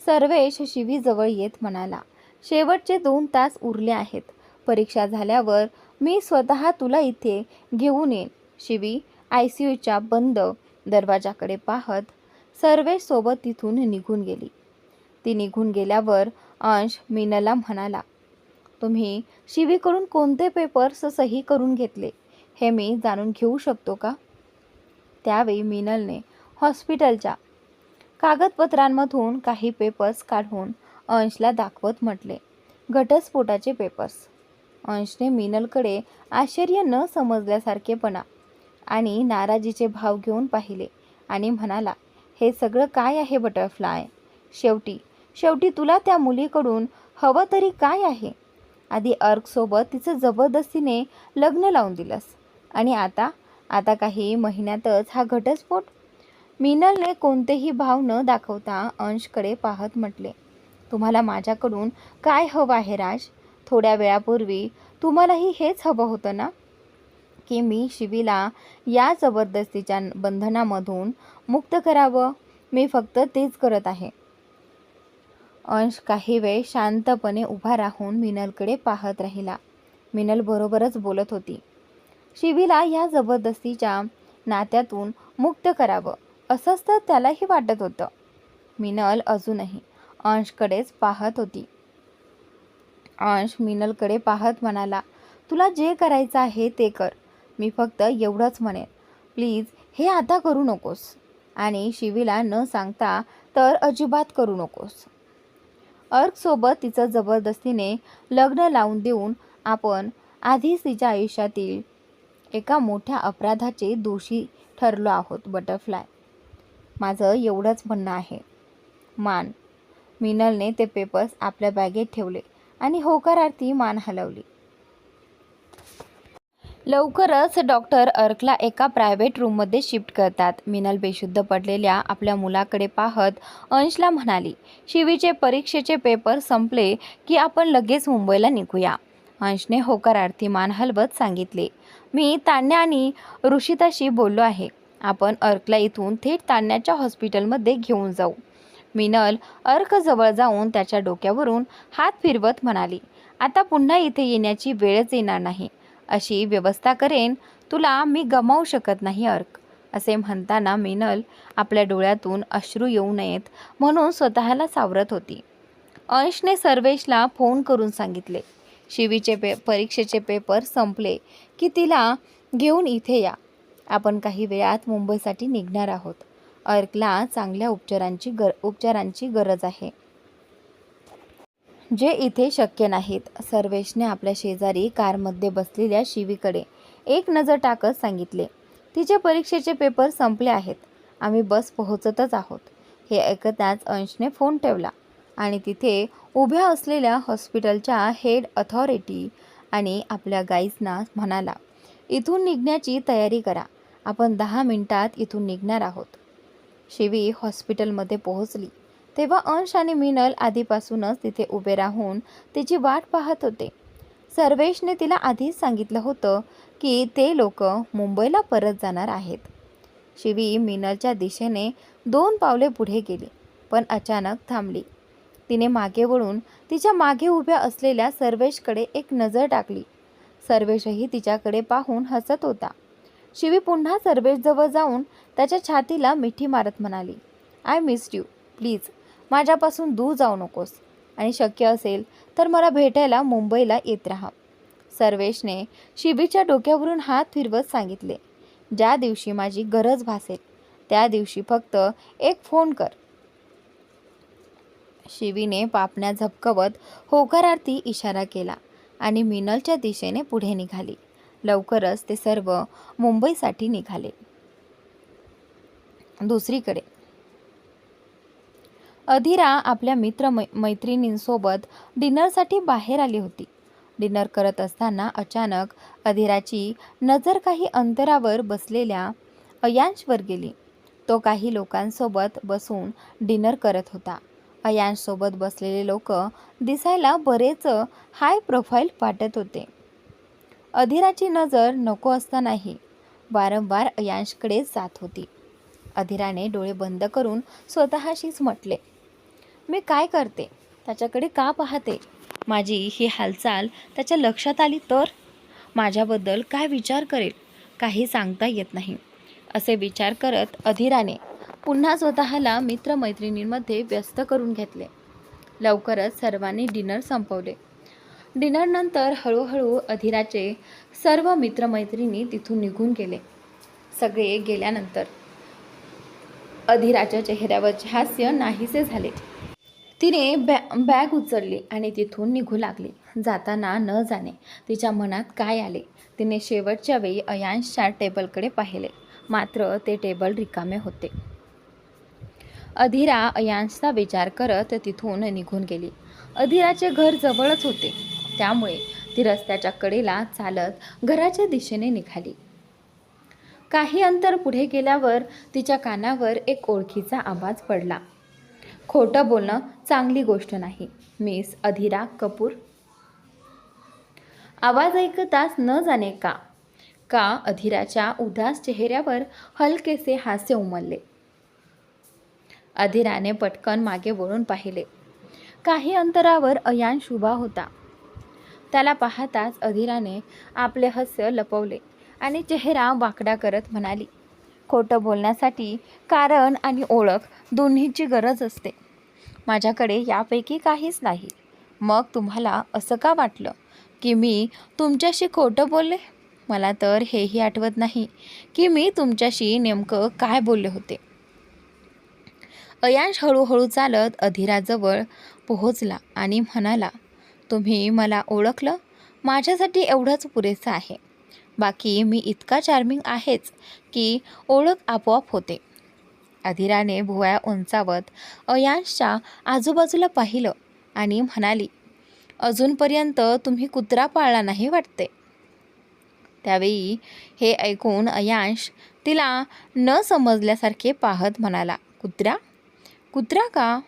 सर्वेश शिवीजवळ येत म्हणाला, शेवटचे 2 तास उरले आहेत. परीक्षा झाल्यावर मी स्वतः तुला इथे घेऊन येईन. शिवी ICUच्या बंद दरवाजाकडे पाहत सर्वेश सोबत तिथून निघून गेली. ती निघून गेल्यावर अंश मिनलला म्हणाला, तुम्ही शिवीकडून कोणते पेपर्स सही करून घेतले हे मी जाणून घेऊ शकतो का? त्यावेळी मिनलने हॉस्पिटलच्या कागदपत्रांमधून काही पेपर्स काढून अंशला दाखवत म्हटले, घटस्फोटाचे पेपर्स. अंशने मिनलकडे आश्चर्य न समजल्यासारखेपणा आणि नाराजीचे भाव घेऊन पाहिले आणि म्हणाला, हे सगळं काय आहे बटरफ्लाय? शेवटी तुला त्या मुलीकडून हवं तरी काय आहे? आधी अर्कसोबत तिचं जबरदस्तीने लग्न लावून दिलंस आणि आता काही महिन्यातच हा घटस्फोट. मिनलने कोणतेही भाव न दाखवता अंशकडे पाहत म्हटले, तुम्हाला माझ्याकडून काय हवं आहे राज? थोड्या वेळापूर्वी तुम्हालाही हेच हवं होतं ना, की मी शिवीला या जबरदस्तीच्या बंधनामधून मुक्त करावं? मी फक्त तेच करत आहे. अंश काही वेळ शांतपणे उभा राहून मिनलकडे पाहत राहिला. मिनल बरोबरच बोलत होती. शिवीला या जबरदस्तीच्या नात्यातून मुक्त करावं असंच तर त्यालाही वाटत होतं. मिनल अजूनही अंशकडेच पाहत होती. अंश मिनलकडे पाहत म्हणाला, तुला जे करायचं आहे ते कर. मी फक्त एवढंच म्हणेन, प्लीज हे आता करू नकोस आणि शिवीला न सांगता तर अजिबात करू नकोस. अर्कसोबत तिचं जबरदस्तीने लग्न लावून देऊन आपण आधीच तिच्या आयुष्यातील एका मोठ्या अपराधाचे दोषी ठरलो आहोत बटरफ्लाय. माझं एवढंच म्हणणं आहे. मान. मिनलने ते पेपर्स आपल्या बॅगेत ठेवले आणि होकारार्थी मान हलवली. लवकरच डॉक्टर अर्कला एका प्रायव्हेट रूममध्ये शिफ्ट करतात. मिनल बेशुद्ध पडलेल्या आपल्या मुलाकडे पाहत अंशला म्हणाली, शिवीचे परीक्षेचे पेपर संपले की आपण लगेच मुंबईला निघूया. अंशने होकारार्थी मान हलवत सांगितले, मी तान्या आणि ऋषिताशी बोललो आहे. आपण अर्कला इथून थेट तान्याच्या हॉस्पिटलमध्ये घेऊन जाऊ. मिनल अर्कजवळ जाऊन त्याच्या डोक्यावरून हात फिरवत म्हणाली, आता पुन्हा इथे येण्याची वेळच येणार नाही. अशी व्यवस्था करेन, तुला मी गमावू शकत नाही अर्क. असे म्हणताना मिनल आपल्या डोळ्यातून अश्रू येऊ नयेत म्हणून स्वतःला सावरत होती. अंशने सर्वेशला फोन करून सांगितले, शिवीचे परीक्षेचे पेपर संपले की तिला घेऊन इथे या. आपण काही वेळात मुंबईसाठी निघणार आहोत. अर्कला चांगल्या उपचारांची गरज आहे, जे इथे शक्य नाहीत. सर्वेशने आपल्या शेजारी कारमध्ये बसलेल्या शिवीकडे एक नजर टाकत सांगितले, तिचे परीक्षेचे पेपर संपले आहेत. आम्ही बस पोहोचतच आहोत. हे ऐकताच अंशने फोन ठेवला आणि तिथे उभ्या असलेल्या हॉस्पिटलच्या हेड अथॉरिटी आणि आपल्या गाईजना म्हणाला, इथून निघण्याची तयारी करा. आपण 10 मिनिटात इथून निघणार आहोत. शिवी हॉस्पिटलमध्ये पोहोचली तेव्हा अंश आणि मिनल आधीपासूनच तिथे उभे राहून तिची वाट पाहत होते. सर्वेशने तिला आधीच सांगितलं होतं की ते लोक मुंबईला परत जाणार आहेत. शिवी मिनलच्या दिशेने 2 पावले पुढे गेली, पण अचानक थांबली. तिने मागे वळून तिच्या मागे उभ्या असलेल्या सर्वेशकडे एक नजर टाकली. सर्वेशही तिच्याकडे पाहून हसत होता. शिवी पुन्हा सर्वेशजवळ जाऊन त्याच्या छातीला मिठी मारत म्हणाली, आय मिस्ड यू. प्लीज माझ्यापासून दूर जाऊ नकोस आणि शक्य असेल तर मला भेटायला मुंबईला येत राहा. सर्वेशने शिवीच्या डोक्यावरून हात फिरवत सांगितले, ज्या दिवशी माझी गरज भासेल त्या दिवशी फक्त एक फोन कर. शिवीने पापण्या झपकवत होकारार्थी इशारा केला आणि मिनलच्या दिशेने पुढे निघाली. लवकरच ते सर्व मुंबईसाठी निघाले. दुसरीकडे अधीरा आपल्या मैत्रिणींसोबत डिनरसाठी बाहेर आली होती. डिनर करत असताना अचानक अधीराची नजर काही अंतरावर बसलेल्या अयांशवर गेली. तो काही लोकांसोबत बसून डिनर करत होता. अयांशसोबत बसलेले लोक दिसायला बरेच हाय प्रोफाईल वाटत होते. अधीराची नजर नको असतानाही वारंवार अयांशकडे जात होती. अधीराने डोळे बंद करून स्वतःशीच म्हटले, मी काय करते, त्याच्याकडे का पाहते? माझी ही हालचाल त्याच्या लक्षात आली तर माझ्याबद्दल काय विचार करेल, काही सांगता येत नाही. असे विचार करत अधीराने पुन्हा स्वतःला मित्रमैत्रिणींमध्ये व्यस्त करून घेतले. लवकरच सर्वांनी डिनर संपवले. डिनरनंतर हळूहळू अधीराचे सर्व मित्रमैत्रिणी तिथून निघून गेले. सगळे गेल्यानंतर अधीराच्या चेहऱ्यावरचे हास्य नाहीसे झाले. तिने बॅग उचलली आणि तिथून निघू लागली. जाताना न जाणे तिच्या मनात काय आले. तिने शेवटच्या वेळी अयांशच्या टेबलकडे पाहिले, मात्र ते टेबल रिकामे होते. अधीरा अयांशचा विचार करत तिथून निघून गेली. अधीराचे घर जवळच होते, त्यामुळे ती रस्त्याच्या कडेला चालत घराच्या दिशेने निघाली. काही अंतर पुढे गेल्यावर तिच्या कानावर एक ओळखीचा आवाज पडला. खोटं बोलणं चांगली गोष्ट नाही, मिस अधीरा कपूर. आवाज ऐकताच न जाणे का अधीराच्या उदास चेहऱ्यावर हलकेसे हास्य उमलले. अधीराने पटकन मागे वळून पाहिले. काही अंतरावर अयांश उभा होता. त्याला पाहताच अधीराने आपले हास्य लपवले आणि चेहरा वाकडा करत म्हणाली, खोटं बोलण्यासाठी कारण आणि ओळख दोन्हीची गरज असते. माझ्याकडे यापैकी काहीच नाही. मग तुम्हाला असं का वाटलं की मी तुमच्याशी खोटं बोलले? मला तर हेही आठवत नाही की मी तुमच्याशी नेमकं काय बोलले होते. अयांश हळूहळू चालत अधीराजवळ पोहोचला आणि म्हणाला, तुम्ही मला ओळखलं? माझ्यासाठी एवढंच पुरेसं आहे. बाकी मी इतका चार्मिंग आहेच की ओळख आपोआप होते. अधीराने भुवया उंचावत अयांशच्या आजूबाजूला पाहिलं आणि म्हणाली, अजूनपर्यंत तुम्ही कुत्रा पाळला नाही वाटते. त्यावेळी हे ऐकून अयांश तिला न समजल्यासारखे पाहत म्हणाला, कुत्रा का?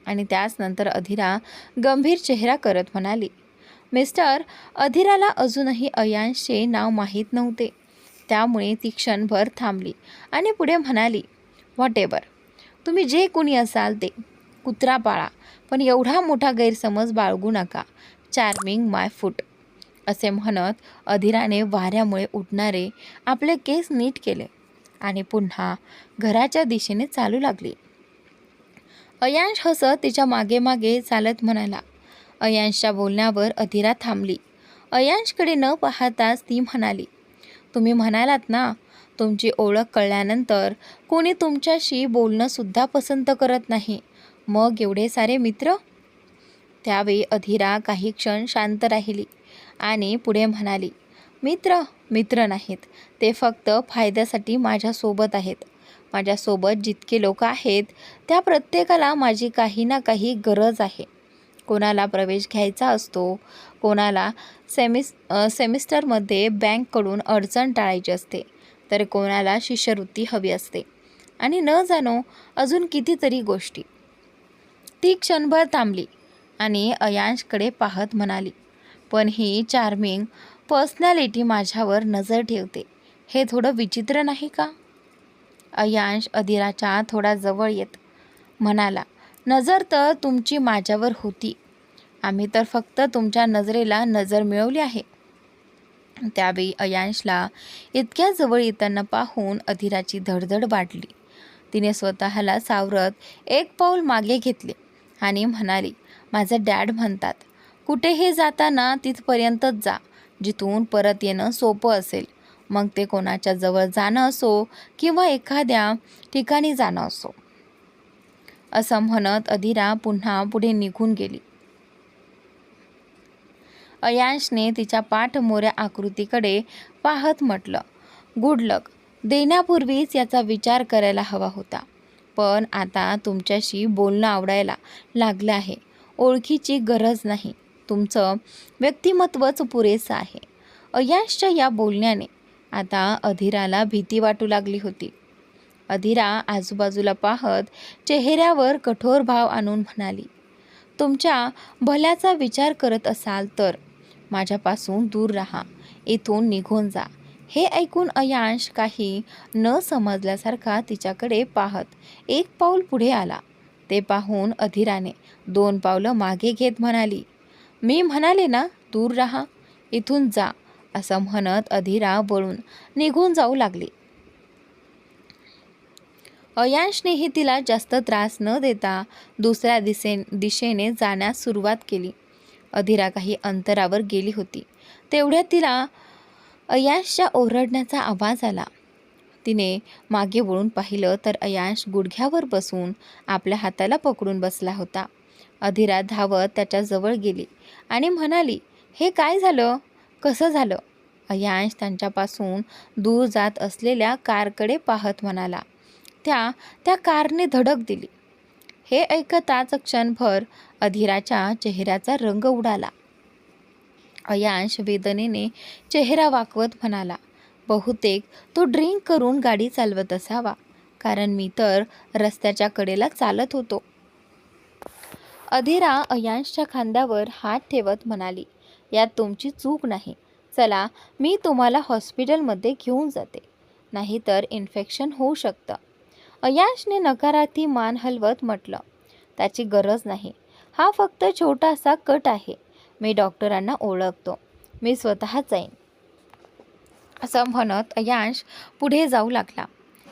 आणि त्याच नंतर अधीरा गंभीर चेहरा करत म्हणाली, मिस्टर. अधीराला अजूनही अयांशचे नाव माहीत नव्हते, त्यामुळे ती क्षणभर थांबली आणि पुढे म्हणाली, व्हॉटेवर, तुम्ही जे कोणी असाल ते, कुत्रा पाळा, पण एवढा मोठा गैरसमज बाळगू नका. चार्मिंग माय फूट. असे म्हणत अधीराने वाऱ्यामुळे उडणारे आपले केस नीट केले आणि पुन्हा घराच्या दिशेने चालू लागली. अयांश हसत तिच्या मागे मागे चालत म्हणाला. अयांशच्या बोलण्यावर अधीरा थांबली. अयांशकडे न पाहताच ती म्हणाली, तुम्ही म्हणालात ना, तुमची ओळख कळल्यानंतर कोणी तुमच्याशी बोलणंसुद्धा पसंत करत नाही. मग एवढे सारे मित्र? त्यावेळी अधीरा काही क्षण शांत राहिली आणि पुढे म्हणाली, मित्र नाहीत, ते फक्त फायद्यासाठी माझ्यासोबत आहेत. माझ्यासोबत जितके लोक आहेत त्या प्रत्येकाला माझी काही ना काही गरज आहे. कोणाला प्रवेश घ्यायचा असतो, कोणाला सेमिस्टरमध्ये बँककडून अडचण टाळायची असते, तर कोणाला शिष्यवृत्ती हवी असते आणि न जाणो अजून कितीतरी गोष्टी. ती क्षणभर थांबली आणि अयांशकडे पाहत म्हणाली, पण ही चार्मिंग पर्सनॅलिटी माझ्यावर नजर ठेवते, हे थोडं विचित्र नाही का? अयांश अधीराच्या थोडा जवळ येत म्हणाला, नजर तर तुमची माझ्यावर होती, आम्ही तर फक्त तुमच्या नजरेला नजर मिळवली आहे. त्यावेळी अयांशला इतक्या जवळ येताना पाहून अधीराची धडधड वाढली. तिने स्वतःला सावरत एक पाऊल मागे घेतले आणि म्हणाली, माझे डॅड म्हणतात, कुठेही जाताना तिथपर्यंतच जा जिथून परत येणं सोपं असेल. मग ते कोणाच्या जवळ जाणं असो किंवा एखाद्या ठिकाणी जाणं असो. असं म्हणत अधीरा पुन्हा पुढे निघून गेली. अयांशने तिच्या पाठमोऱ्या आकृतीकडे पाहत म्हटलं, गुड लक. देण्यापूर्वीच याचा विचार करायला हवा होता. पण आता तुमच्याशी बोलणं आवडायला लागलं आहे. ओळखीची गरज नाही, तुमचं व्यक्तिमत्वच पुरेसं आहे. अयशच्या या बोलण्याने आता अधीराला भीती वाटू लागली होती. अधीरा आजूबाजूला पाहत चेहऱ्यावर कठोर भाव आणून म्हणाली, तुमच्या भल्याचा विचार करत असाल तर माझ्यापासून दूर राहा, इथून निघून जा. हे ऐकून अयांश काही न समजल्यासारखा तिच्याकडे पाहत एक पाऊल पुढे आला. ते पाहून अधीराने 2 पावलं मागे घेत म्हणाली, मी म्हणाले ना, दूर राहा, इथून जा. असं म्हणत अधीरा वळून निघून जाऊ लागली. अयांशनेही तिला जास्त त्रास न देता दुसऱ्या दिशेने जाण्यास सुरुवात केली. अधीरा काही अंतरावर गेली होती. तेवढ्यात तिला अयांशच्या ओरडण्याचा आवाज आला. तिने मागे वळून पाहिलं तर अयांश गुडघ्यावर बसून आपल्या हाताला पकडून बसला होता. अधीरा धावत त्याच्याजवळ गेली आणि म्हणाली, हे काय झालं, कसं झालं? अयांश त्यांच्यापासून दूर जात असलेल्या कारकडे पाहत म्हणाला, त्या कारने धडक दिली. हे ऐकताच क्षणभर अधीराच्या चेहऱ्याचा रंग उडाला. अयांश वेदनेने चेहरा वाकवत म्हणाला, बहुतेक तो ड्रिंक करून गाडी चालवत असावा, कारण मी तर रस्त्याच्या कडेला चालत होतो. अधीरा अयांशच्या खांद्यावर हात ठेवत म्हणाली, यात तुमची चूक नाही. चला, मी तुम्हाला हॉस्पिटलमध्ये घेऊन जाते, नाहीतर इन्फेक्शन होऊ शकतं. अयांशने नकारार्थी मान हलवत म्हटलं, त्याची गरज नाही. हा फक्त छोटासा कट आहे. मी डॉक्टरांना ओळखतो, मी स्वतः जाईन. असं म्हणत अयांश पुढे जाऊ लागला.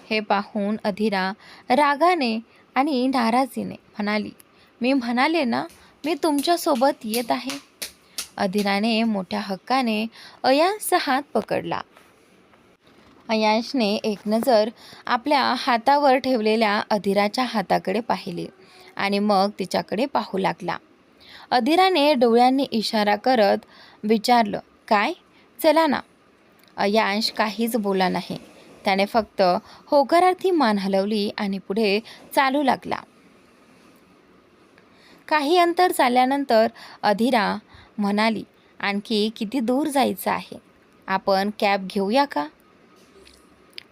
हे पाहून अधीरा रागाने आणि नाराजीने म्हणाली, मी म्हणाले ना, मी तुमच्यासोबत येत आहे. अधीराने मोठ्या हक्काने अयांशचा हात पकडला. अयांशने एक नजर आपल्या हातावर ठेवलेल्या अधीराच्या हाताकडे पाहिली आणि मग तिच्याकडे पाहू लागला. अधीराने डोळ्यांनी इशारा करत विचारलं, काय? चला ना. अयांश काहीच बोलला नाही. त्याने फक्त होकारार्थी मान हलवली आणि पुढे चालू लागला. काही अंतर चालल्यानंतर अधीरा म्हणाली, आणखी किती दूर जायचं आहे? आपण कॅब घेऊया का?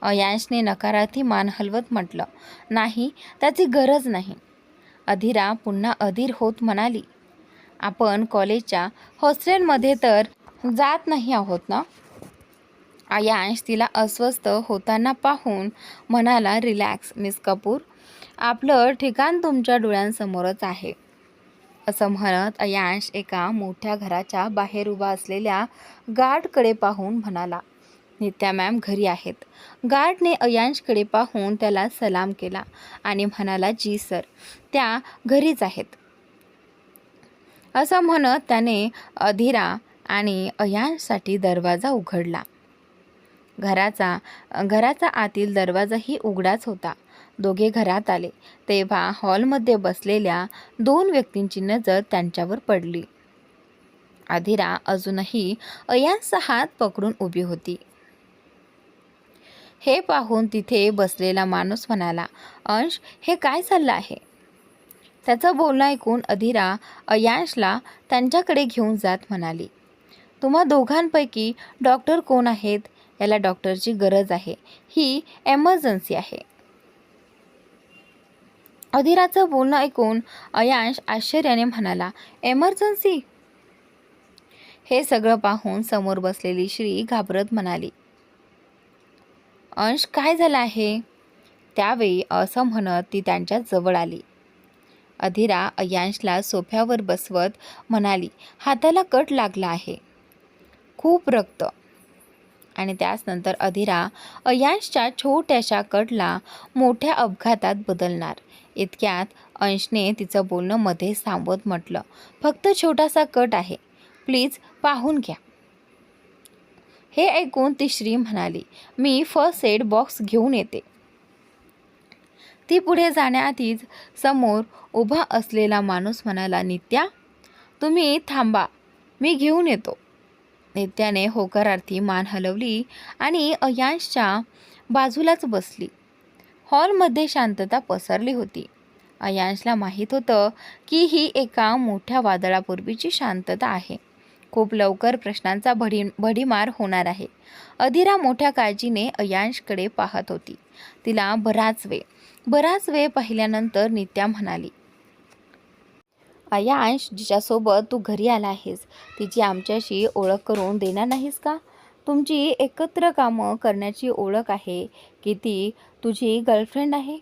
अयांशने नकारार्थी मान हलवत म्हटलं, नाही, त्याची गरज नाही. अधीरा पुन्हा अधीर होत म्हणाली, आपण कॉलेजच्या हॉस्टेलमध्ये तर जात नाही आहोत ना? अयांश तिला अस्वस्थ होताना पाहून म्हणाला, रिलॅक्स मिस कपूर, आपलं ठिकाण तुमच्या डोळ्यांसमोरच आहे. असं म्हणत अयांश एका मोठ्या घराच्या बाहेर उभा असलेल्या गार्डकडे पाहून म्हणाला, नित्या मॅम घरी आहेत. गार्डने अयांशकडे पाहून त्याला सलाम केला आणि म्हणाला, जी सर, त्या घरीच आहेत. असं म्हणत त्याने अधीरा आणि अयांशसाठी दरवाजा उघडला. घराचा आतील दरवाजाही उघडाच होता. दोघे घरात आले तेव्हा हॉलमध्ये बसलेल्या 2 व्यक्तींची नजर त्यांच्यावर पडली. अधीरा अजूनही अयांशचा हात पकडून उभी होती. हे पाहून तिथे बसलेला माणूस म्हणाला, अंश, हे काय चाललं आहे? त्याचं बोलणं ऐकून अधीरा अयांशला त्यांच्याकडे घेऊन जात म्हणाली, तुम्हा दोघांपैकी डॉक्टर कोण आहेत? याला डॉक्टरची गरज आहे. ही एमर्जन्सी आहे. अधीराचं बोलणं ऐकून अयांश आश्चर्याने म्हणाला, एमर्जन्सी? हे सगळं पाहून समोर बसलेली श्री घाबरत म्हणाली, अंश, काय झालं आहे? त्यावेळी असं म्हणत ती त्यांच्या जवळ आली. अधीरा अयांशला सोफ्यावर बसवत म्हणाली, हाताला कट लागला आहे, खूप रक्त. आणि त्यानंतर अधीरा अयांशच्या छोट्याशा कटला मोठ्या अपघातात बदलणार. इतक्यात अंशने तिचं बोलणं मध्ये थांबवत म्हटलं, फक्त छोटासा कट आहे, प्लीज पाहून घ्या. हे ऐकून ती श्री म्हणाली, मी फर्स्ट एड बॉक्स घेऊन येते. ती पुढे जाण्याआधीच समोर उभा असलेला माणूस म्हणाला, नित्या, तुम्ही थांबा, मी घेऊन येतो. नित्याने होकारार्थी मान हलवली आणि अयांशच्या बाजूलाच बसली. हॉलमध्ये शांतता पसरली होती. अयांशला माहीत होतं की ही एका मोठ्या वादळापूर्वीची शांतता आहे. खूप लवकर प्रश्नांचा भडीमार होणार आहे. अधीरा मोठ्या काळजीने अयांशकडे पाहत होती. तिला बराच वेळ पाहिल्यानंतर नित्या म्हणाली, अयांश, जिच्यासोबत तू घरी आला आहेस तिची आमच्याशी ओळख करून देणार नाहीस का? तुमची एकत्र कामं करण्याची ओळख आहे की ती तुझी गर्लफ्रेंड आहे?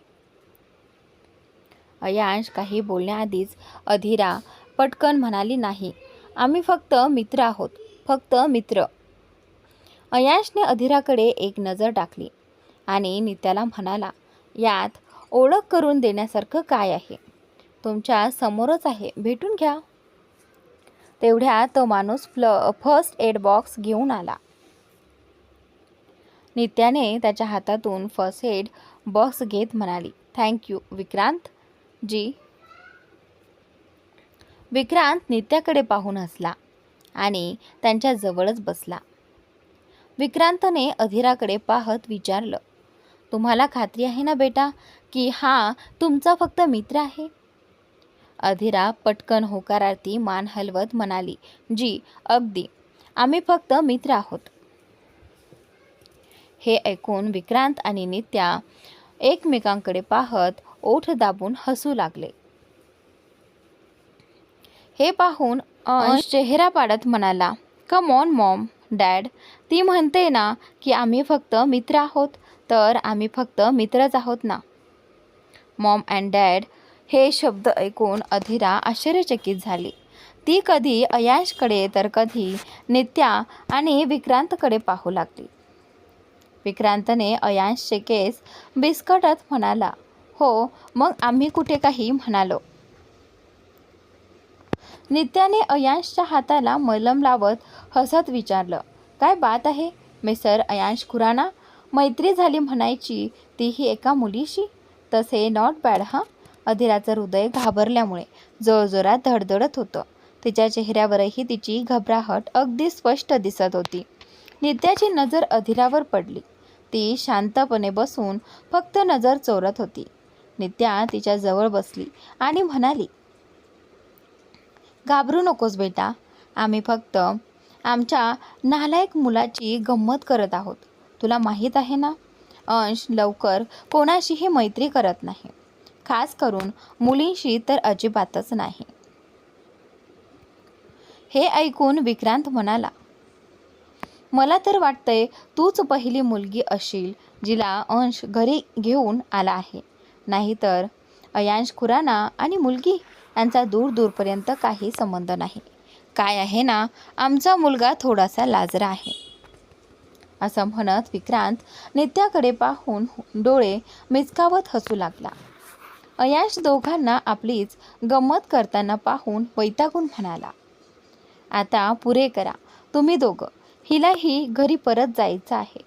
अयांश काही बोलण्याआधीच अधीरा पटकन म्हणाली, नाही, आम्ही फक्त मित्र आहोत, फक्त मित्र. अयांशने अधीराकडे एक नजर टाकली आणि नित्याला म्हणाला, यात ओळख करून देण्यासारखं काय आहे? तुमच्या समोरच आहे, भेटून घ्या. तेवढ्या तो माणूस फर्स्ट एड बॉक्स घेऊन आला. नित्याने त्याच्या हातातून फर्स्ट एड बॉक्स घेत म्हणाली, थँक्यू विक्रांत जी. विक्रांत नित्याकडे पाहून हसला आणि त्यांच्या जवळच बसला. विक्रांतने अधीराकडे पाहत विचारलं, तुम्हाला खात्री आहे ना बेटा की हा तुमचा फक्त मित्र आहे? अधीरा पटकन होकारार्थी मान हलवत म्हणाली, जी अगदी, आम्ही फक्त मित्र आहोत. हे ऐकून विक्रांत आणि नित्या एकमेकांकडे पाहत ओठ दाबून हसू लागले. हे पाहून अंश चेहरा पाडत म्हणाला, कम ऑन मॉम डॅड, ती म्हणते ना की आम्ही फक्त मित्र आहोत, तर आम्ही फक्त मित्रच आहोत ना. मॉम अँड डॅड हे शब्द ऐकून अधीरा आश्चर्यचकित झाली. ती कधी अयांशकडे तर कधी नित्या आणि विक्रांतकडे पाहू लागली. विक्रांतने अयांशचे केस बिस्कटत म्हणाला, हो मग आम्ही कुठे काही म्हणालो. नित्याने अयांशच्या हाताला मलम लावत हसत विचारलं, काय बात आहे मिस्टर अयांश खुराना, मैत्री झाली म्हणायची तीही एका मुलीशी? तसे नॉट बॅड हां. अधीराचं हृदय घाबरल्यामुळे जोरजोरात धडधडत होतं. तिच्या चेहऱ्यावरही तिची घबराहट अगदी स्पष्ट दिसत होती. नित्याची नजर अधीरावर पडली. ती शांतपणे बसून फक्त नजर चोरत होती. नित्या तिच्या जवळ बसली आणि म्हणाली, घाबरू नकोस बेटा, आम्ही फक्त आमच्या नालायक मुलाची गंमत करत आहोत. तुला माहीत आहे ना, अंश लवकर कोणाशीही मैत्री करत नाही, खास करून मुलींशी तर अजिबातच नाही. हे ऐकून विक्रांत म्हणाला, मला तर वाटतंय तूच पहिली मुलगी असशील जिला अंश घरी घेऊन आला आहे. नाहीतर अयांश खुराना आणि मुलगी यांचा दूरपर्यंत काही संबंध नाही. काय आहे ना, आमचा मुलगा थोडासा लाजरा आहे. असं म्हणत विक्रांत नित्याकडे पाहून डोळे मिचकावत हसू लागला. अयांश दोघांना आपलीच गंमत करताना पाहून वैतागून म्हणाला, आता पुरे करा तुम्ही दोघं, हिलाही घरी परत जायचं आहे.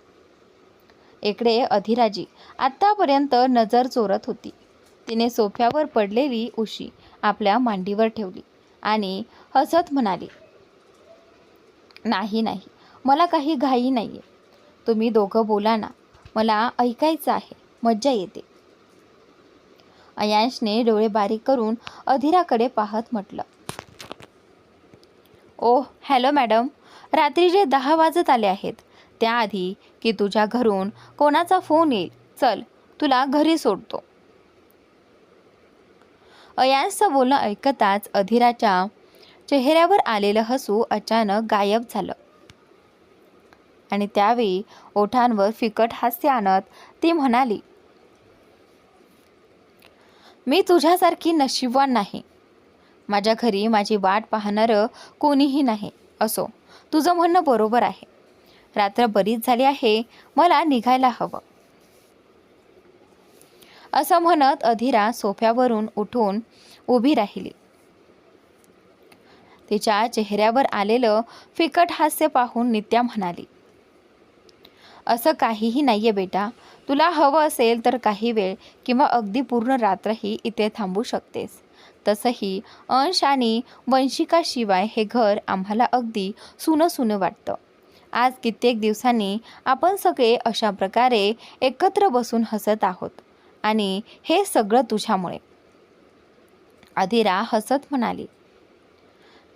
इकडे अधीराजी आत्तापर्यंत नजर चोरत होती. तिने सोफ्यावर पडलेली उशी आपल्या मांडीवर ठेवली आणि हसत म्हणाली, नाही, मला काही घाई नाही आहे. तुम्ही दोघं बोला ना, मला ऐकायचं आहे, मज्जा येते. अयांशने डोळे बारीक करून अधीराकडे पाहत म्हटलं, ओह हॅलो मॅडम, रात्रीचे 10 वाजत आले आहेत. त्याआधी की तुझ्या घरून कोणाचा फोन येईल, चल तुला घरी सोडतो. अयांशचं बोलणं ऐकताच अधीराच्या चेहऱ्यावर आलेलं हसू अचानक गायब झालं आणि त्यावेळी ओठांवर फिकट हास्य आणत ती म्हणाली, मी तुझ्यासारखी नशीबवान नाही. माझ्या घरी माझी वाट पाहणारं कोणीही नाही. असो, तुझं म्हणणं बरोबर आहे. रात्र बरीच झाली आहे, मला निघायला हवं. असं म्हणत अधीरा सोफ्यावरून उठून उभी राहिली. तिच्या चेहऱ्यावर आलेलं फिकट हास्य पाहून नित्या म्हणाली, असं काहीही नाहीये बेटा, तुला हवं असेल तर काही वेळ किंवा अगदी पूर्ण रात्रही इथे थांबू शकतेस. तसंही अंश आणि वंशिकाशिवाय हे घर आम्हाला अगदी सुनं वाटतं. आज कित्येक दिवसांनी आपण सगळे अशा प्रकारे एकत्र बसून हसत आहोत आणि हे सगळं तुझ्यामुळे. अधीरा हसत म्हणाली.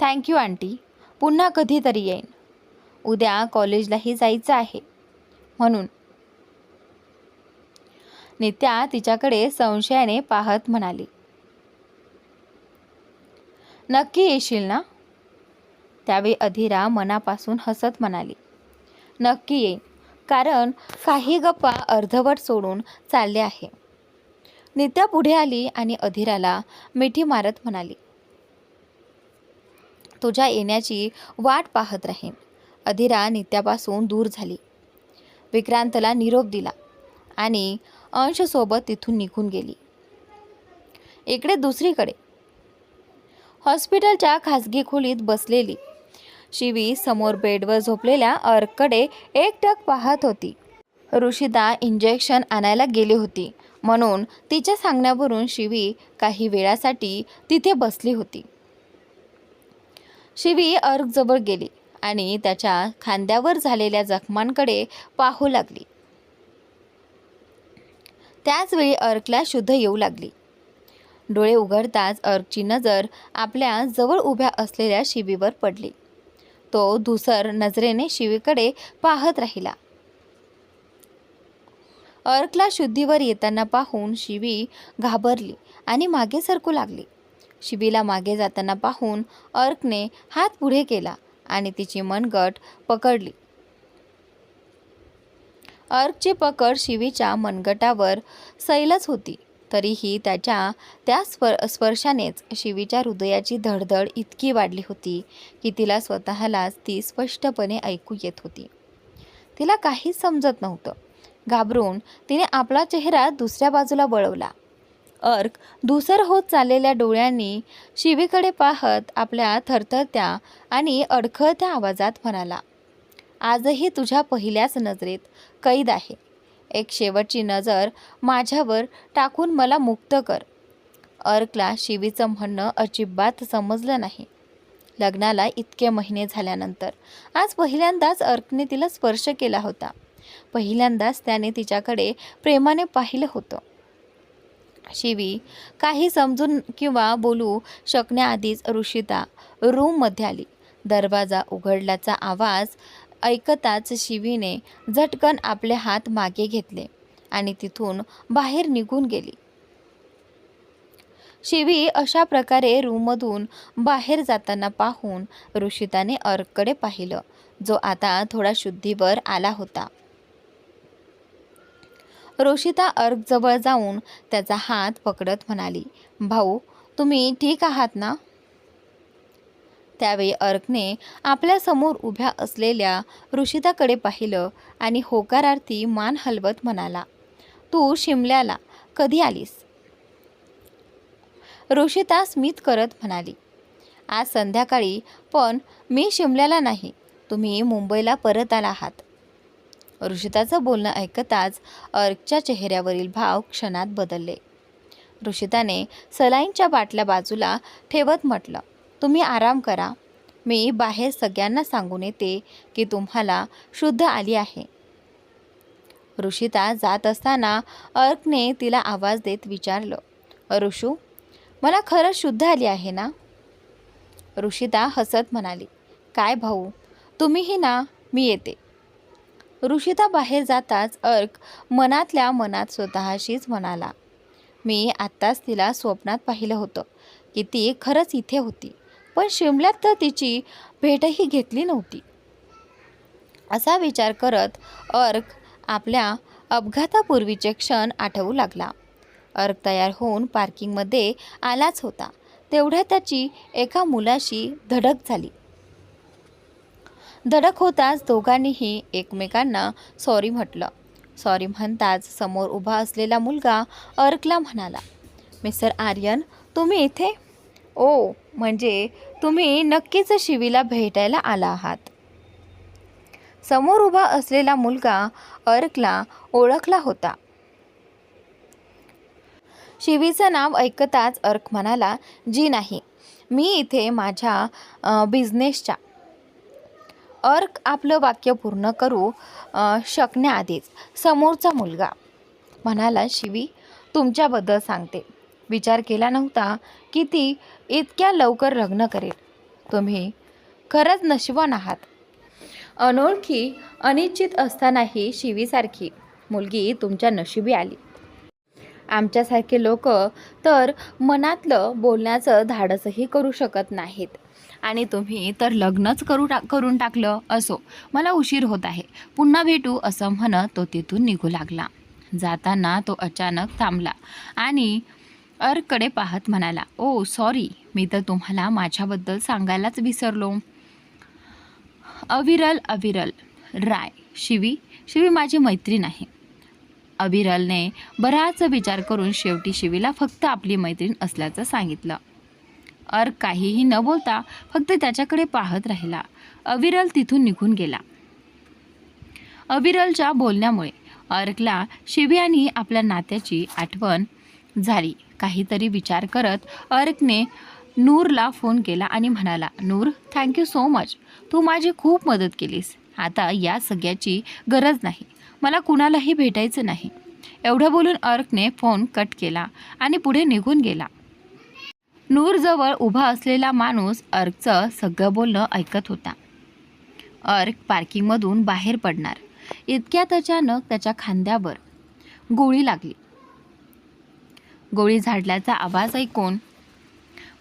थँक्यू आंटी, पुन्हा कधीतरी येईन. उद्या कॉलेजलाही जायचं आहे म्हणून. नित्या तिच्याकडे संशयाने पाहत म्हणाली. नक्की येशील ना? त्यावेळी अधीरा मनापासून हसत म्हणाली. नक्की येईन, कारण काही गप्पा अर्धवट सोडून चालले आहे. नित्या पुढे आली आणि अधीराला मिठी मारत म्हणाली. तुझ्या येण्याची वाट पाहत राहीन. अधीरा नित्यापासून दूर झाली. विक्रांतला निरोप दिला आणि अंशसोबत तिथून निघून गेली. इकडे दुसरीकडे हॉस्पिटलच्या खासगी खोलीत बसलेली शिवी समोर बेडवर झोपलेल्या अर्ककडे एकटक पाहत होती. ऋषिता इंजेक्शन आणायला गेली होती म्हणून तिच्या सांगण्यावरून शिवी काही वेळासाठी तिथे बसली होती. शिवी अर्कजवळ गेली आणि त्याच्या खांद्यावर झालेल्या जखमांकडे पाहू लागली. त्याचवेळी अर्कला शुद्ध येऊ लागली. डोळे उघडताच अर्कची नजर आपल्या जवळ उभ्या असलेल्या शिवीवर पडली. तो धूसर नजरेने शिवीकडे पाहत राहिला. अर्कला शुद्धीवर येताना पाहून शिवी घाबरली आणि मागे सरकू लागली. शिवीला मागे जाताना पाहून अर्कने हात पुढे केला आणि तिची मनगट पकडली. अर्कची पकड शिवीच्या मनगटावर सैलच होती, तरीही त्या स्पर्शानेच शिवीच्या हृदयाची धडधड इतकी वाढली होती की तिला स्वतःलाच ती स्पष्टपणे ऐकू येत होती. तिला काहीच समजत नव्हतं. घाबरून तिने आपला चेहरा दुसऱ्या बाजूला वळवला. अर्क धूसर होत चाललेल्या डोळ्यांनी शिवीकडे पाहत आपल्या थरथरत्या आणि अडखळत्या आवाजात म्हणाला. आजही तुझ्या पहिल्याच नजरेत कैद आहे. एक शेवटची नजर माझ्यावर टाकून मला मुक्त कर. अर्कला शिवीचं म्हणणं अजिबात समजलं नाही. लग्नाला इतके महिने झाल्यानंतर आज पहिल्यांदाच अर्कने तिला स्पर्श केला होता. पहिल्यांदाच त्याने तिच्याकडे प्रेमाने पाहिलं होतं. शिवी काही समजून किंवा बोलू शकण्याआधीच ऋषिता रूममध्ये आली. दरवाजा उघडल्याचा आवाज ऐकताच शिवीने झटकन आपले हात मागे घेतले आणि तिथून बाहेर निघून गेली. शिवी अशा प्रकारे रूममधून बाहेर जाताना पाहून ऋषिताने अर्ककडे पाहिलं, जो आता थोडा शुद्धीवर आला होता. ऋषिता अर्कजवळ जाऊन त्याचा हात पकडत म्हणाली. भाऊ, तुम्ही ठीक आहात ना? त्यावेळी अर्कने आपल्या समोर उभ्या असलेल्या ऋषिताकडे पाहिलं आणि होकारार्थी मान हलवत म्हणाला. तू शिमल्याला कधी आलीस? ऋषिता स्मित करत म्हणाली. आज संध्याकाळी. पण मी शिमल्याला नाही, तुम्ही मुंबईला परत आला आहात. ऋषिताचं बोलणं ऐकताच अर्कच्या चेहऱ्यावरील भाव क्षणात बदलले. ऋषिताने सलाईनच्या बाटल्या बाजूला ठेवत म्हटलं. तुम्ही आराम करा. मी बाहेर सगळ्यांना सांगून येते की तुम्हाला शुद्ध आली आहे. ऋषिता जात असताना अर्कने तिला आवाज देत विचारलं. ऋषू, मला खरंच शुद्ध आली आहे ना? ऋषिता हसत म्हणाली. काय भाऊ, तुम्हीही ना? मी येते. ऋषिता बाहेर जाताच अर्क मनातल्या मनात स्वतःशीच म्हणाला. मी आत्ताच तिला स्वप्नात पाहिलं होतं की ती खरंच इथे होती, पण शिमल्यात तर तिची भेटही घेतली नव्हती. असा विचार करत अर्क आपल्या अपघातापूर्वीचे क्षण आठवू लागला. अर्क तयार होऊन पार्किंगमध्ये आलाच होता. तेवढ्यात त्याची एका मुलाशी धडक झाली. धडक होताच दोघांनीही एकमेकांना सॉरी म्हटलं. सॉरी म्हणताच समोर उभा असलेला मुलगा अर्कला म्हणाला. मिस्टर आर्यन, तुम्ही इथे? ओ, म्हणजे तुम्ही नक्कीच शिवीला भेटायला आला आहात. समोर उभा असलेला मुलगा अर्कला ओळखला होता. शिवीचं नाव ऐकताच अर्क म्हणाला. जी नाही, मी इथे माझ्या बिझनेसच्या. अर्क आपलं वाक्य पूर्ण करू शकण्याआधीच समोरचा मुलगा म्हणाला, शिवी तुमच्याबद्दल सांगते. विचार केला नव्हता की ती इतक्या लवकर लग्न करेल. तुम्ही खरंच नशिबवान आहात. अनोळखी अनिश्चित असतानाही शिवीसारखी मुलगी तुमच्या नशिबी आली. आमच्यासारखे लोक तर मनातलं बोलण्याचं धाडसही करू शकत नाहीत आणि तुम्ही तर लग्नच करून टाकलं. असो, मला उशीर होत आहे, पुन्हा भेटू असं म्हणत तो तिथून निघू लागला. जाताना तो अचानक थांबला आणि अर्ककडे पाहत म्हणाला, ओ सॉरी, मी तर तुम्हाला माझ्याबद्दल सांगायलाच विसरलो. अविरल राय. शिवी माझी मैत्रीण आहे. अविरलने बराच विचार करून शेवटी शिवीला फक्त आपली मैत्रीण असल्याचं सांगितलं. अर्क काहीही न बोलता फक्त त्याच्याकडे पाहत राहिला. अविरल तिथून निघून गेला. अविरलच्या बोलण्यामुळे अर्कला शिवी आणि आपल्या नात्याची आठवण झाली. काहीतरी विचार करत अर्कने नूरला फोन केला आणि म्हणाला, नूर, थँक्यू सो मच. तू माझी खूप मदत केलीस. आता या सगळ्याची गरज नाही. मला कुणालाही भेटायचं नाही. एवढं बोलून अर्कने फोन कट केला आणि पुढे निघून गेला. नूरजवळ उभा असलेला माणूस अर्कचं सगळं बोलणं ऐकत होता. अर्क पार्किंगमधून बाहेर पडणार इतक्यात अचानक त्याच्या खांद्यावर गोळी लागली. गोळी झाडल्याचा आवाज ऐकून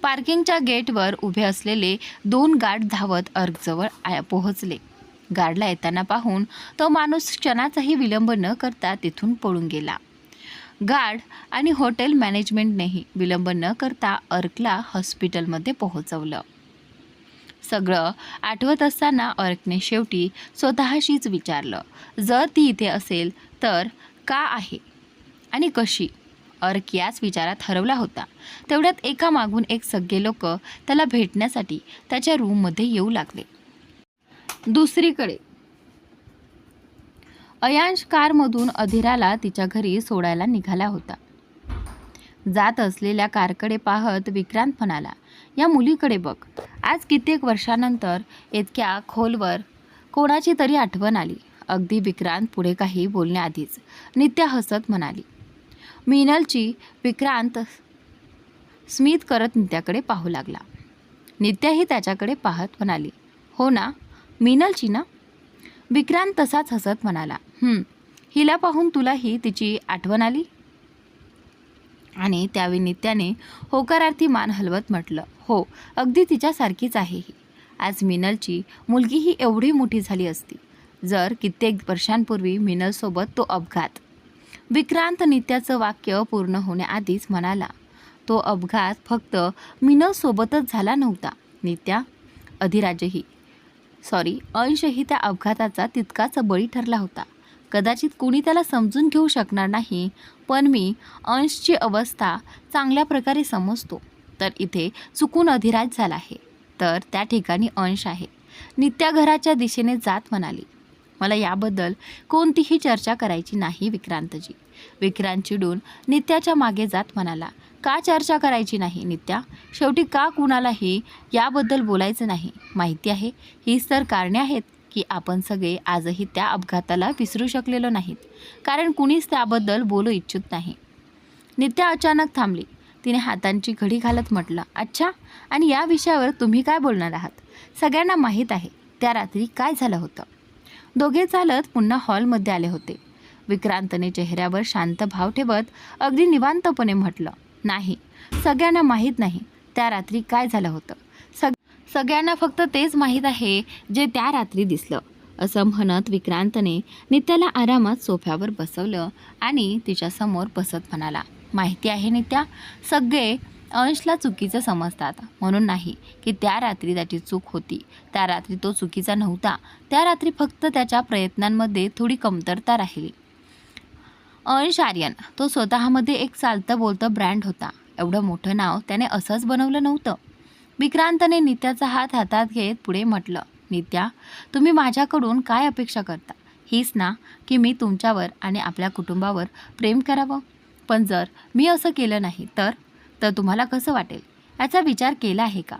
पार्किंगच्या गेटवर उभे असलेले 2 गार्ड धावत अर्कजवळ पोहोचले. गार्डला येताना पाहून तो माणूस क्षणाचाही विलंब न करता तिथून पळून गेला. गार्ड आणि हॉटेल मॅनेजमेंटनेही विलंब न करता अर्कला हॉस्पिटलमध्ये पोहोचवलं. सगळं आठवत असताना अर्कने शेवटी स्वतःशीच विचारलं, जर ती इथे असेल तर का आहे आणि कशी? अर्क याच विचारात हरवला होता. तेवढ्यात एकामागून एक सगळे लोक त्याला भेटण्यासाठी त्याच्या रूममध्ये येऊ लागले. दुसरीकडे अयांश कारमधून अधीराला तिच्या घरी सोडायला निघाला होता. जात असलेल्या कारकडे पाहत विक्रांत म्हणाला, या मुलीकडे बघ. आज कित्येक वर्षानंतर इतक्या खोलवर कोणाची तरी आठवण आली. अगदी विक्रांत पुढे काही बोलण्याआधीच नित्या हसत म्हणाली. मीनलची. विक्रांत स्मित करत नित्याकडे पाहू लागला. नित्याही त्याच्याकडे पाहत म्हणाली, हो ना, मीनलची ना? विक्रांत तसाच हसत म्हणाला, हिला पाहून तुलाही तिची आठवण आली? आणि त्यावेळी नित्याने होकारार्थी मान हलवत म्हटलं, हो, अगदी तिच्यासारखीच आहे ही. आज मीनलची मुलगी ही एवढी मोठी झाली असती जर कित्येक वर्षांपूर्वी मीनलसोबत तो अपघात. विक्रांत नित्याचं वाक्य पूर्ण होण्याआधीच म्हणाला, तो अपघात फक्त मीनलसोबतच झाला नव्हता नित्या, अंशही त्या अपघाताचा तितकाच बळी ठरला होता. कदाचित कोणी त्याला समजून घेऊ शकणार नाही, पण मी अंशची अवस्था चांगल्या प्रकारे समजतो. तर इथे चुकून अधिराज झाला आहे, तर त्या ठिकाणी अंश आहे. नित्या घराच्या दिशेने जात म्हणाली, मला याबद्दल कोणतीही चर्चा करायची नाही विक्रांतजी. विक्रांत चिडून नित्याच्या मागे जात म्हणाला, का चर्चा करायची नाही नित्या? शेवटी का कुणालाही याबद्दल बोलायचं नाही? माहिती आहे, हीच तर कारणे आहेत की आपण सगळे आजही त्या अपघाताला विसरू शकलेलो नाहीत, कारण कुणीच त्याबद्दल बोलू इच्छित नाही. नित्या अचानक थांबली. तिने हातांची घडी घालत म्हटलं, अच्छा, आणि या विषयावर तुम्ही काय बोलणार आहात? सगळ्यांना माहीत आहे त्या रात्री काय झालं होतं. दोघे चालत पुन्हा हॉलमध्ये आले होते. विक्रांतने चेहऱ्यावर शांत भाव ठेवत अगदी निवांतपणे म्हटलं, नाही, सगळ्यांना माहीत नाही त्या रात्री काय झालं होतं. सगळ्यांना फक्त तेच माहीत आहे जे त्या रात्री दिसलं. असं म्हणत विक्रांतने नित्याला आरामात सोफ्यावर बसवलं आणि तिच्यासमोर बसत म्हणाला, माहिती आहे नित्या, सगळे अंशला चुकीचं समजतात. म्हणून नाही की त्या रात्री त्याची चूक होती. त्या रात्री तो चुकीचा नव्हता. त्या रात्री फक्त त्याच्या प्रयत्नांमध्ये थोडी कमतरता राहिली. अंश आर्यन, तो स्वतःमध्ये एक चालतं बोलतं ब्रँड होता. एवढं मोठं नाव त्याने असंच बनवलं नव्हतं. विक्रांतने नित्याचा हात हातात घेत पुढे म्हटलं, नित्या, तुम्ही माझ्याकडून काय अपेक्षा करता? हीच ना की मी तुमच्यावर आणि आपल्या कुटुंबावर प्रेम करावं. पण जर मी असं केलं नाही तर तुम्हाला कसं वाटेल याचा विचार केला आहे का?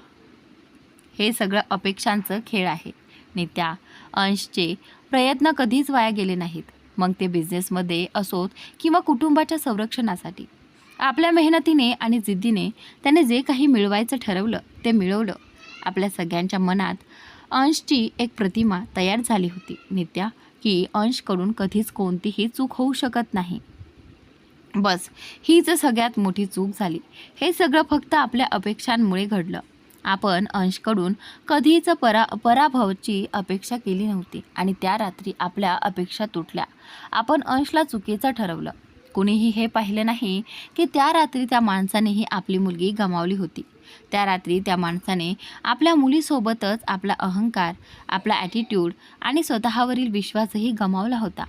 हे सगळं अपेक्षांचं खेळ आहे. नित्या, अंशचे प्रयत्न कधीच वाया गेले नाहीत. मग ते बिझनेसमध्ये असोत किंवा कुटुंबाच्या संरक्षणासाठी. आपल्या मेहनतीने आणि जिद्दीने त्याने जे काही मिळवायचं ठरवलं ते मिळवलं. आपल्या सगळ्यांच्या मनात अंशची एक प्रतिमा तयार झाली होती नित्या, की अंशकडून कधीच कोणतीही चूक होऊ शकत नाही. बस हीच सगळ्यात मोठी चूक झाली. हे सगळं फक्त आपल्या अपेक्षांमुळे घडलं. आपण अंशकडून कधीच पराभवाची अपेक्षा केली नव्हती आणि त्या रात्री आपल्या अपेक्षा तुटल्या. आपण अंशला चुकीचं ठरवलं. कुणीही हे पाहिलं नाही की त्या रात्री त्या माणसानेही आपली मुलगी गमावली होती. त्या रात्री त्या माणसाने आपल्या मुलीसोबतच आपला अहंकार, आपला ॲटिट्यूड आणि स्वतःवरील विश्वासही गमावला होता.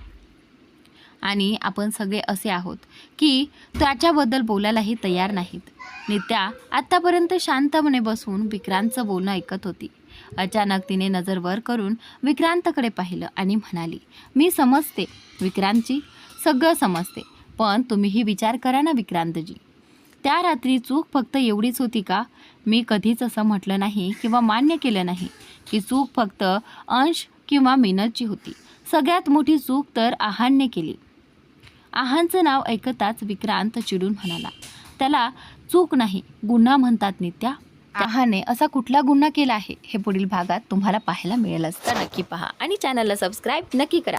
आणि आपण सगळे असे आहोत की त्याच्याबद्दल बोलायलाही तयार नाहीत. नित्या आत्तापर्यंत शांतपणे बसून विक्रांतचं बोलणं ऐकत होती. अचानक तिने नजर वर करून विक्रांतकडे पाहिलं आणि म्हणाली, मी समजते विक्रांतजी, सगळं समजते. पण तुम्हीही विचार करा ना विक्रांतजी, त्या रात्री चूक फक्त एवढीच होती का? मी कधीच असं म्हटलं नाही किंवा मान्य केलं नाही की चूक फक्त अंश किंवा मीनलची होती. सगळ्यात मोठी चूक तर आहानने केली. आहानचं नाव ऐकताच विक्रांत चिडून म्हणाला, त्याला चूक नाही गुन्हा म्हणतात नित्या. आहाने असा कुठला गुन्हा केला आहे हे पुढील भागात तुम्हाला पाहायला मिळेलच. तर नक्की पहा आणि चॅनलला सबस्क्राईब नक्की करा.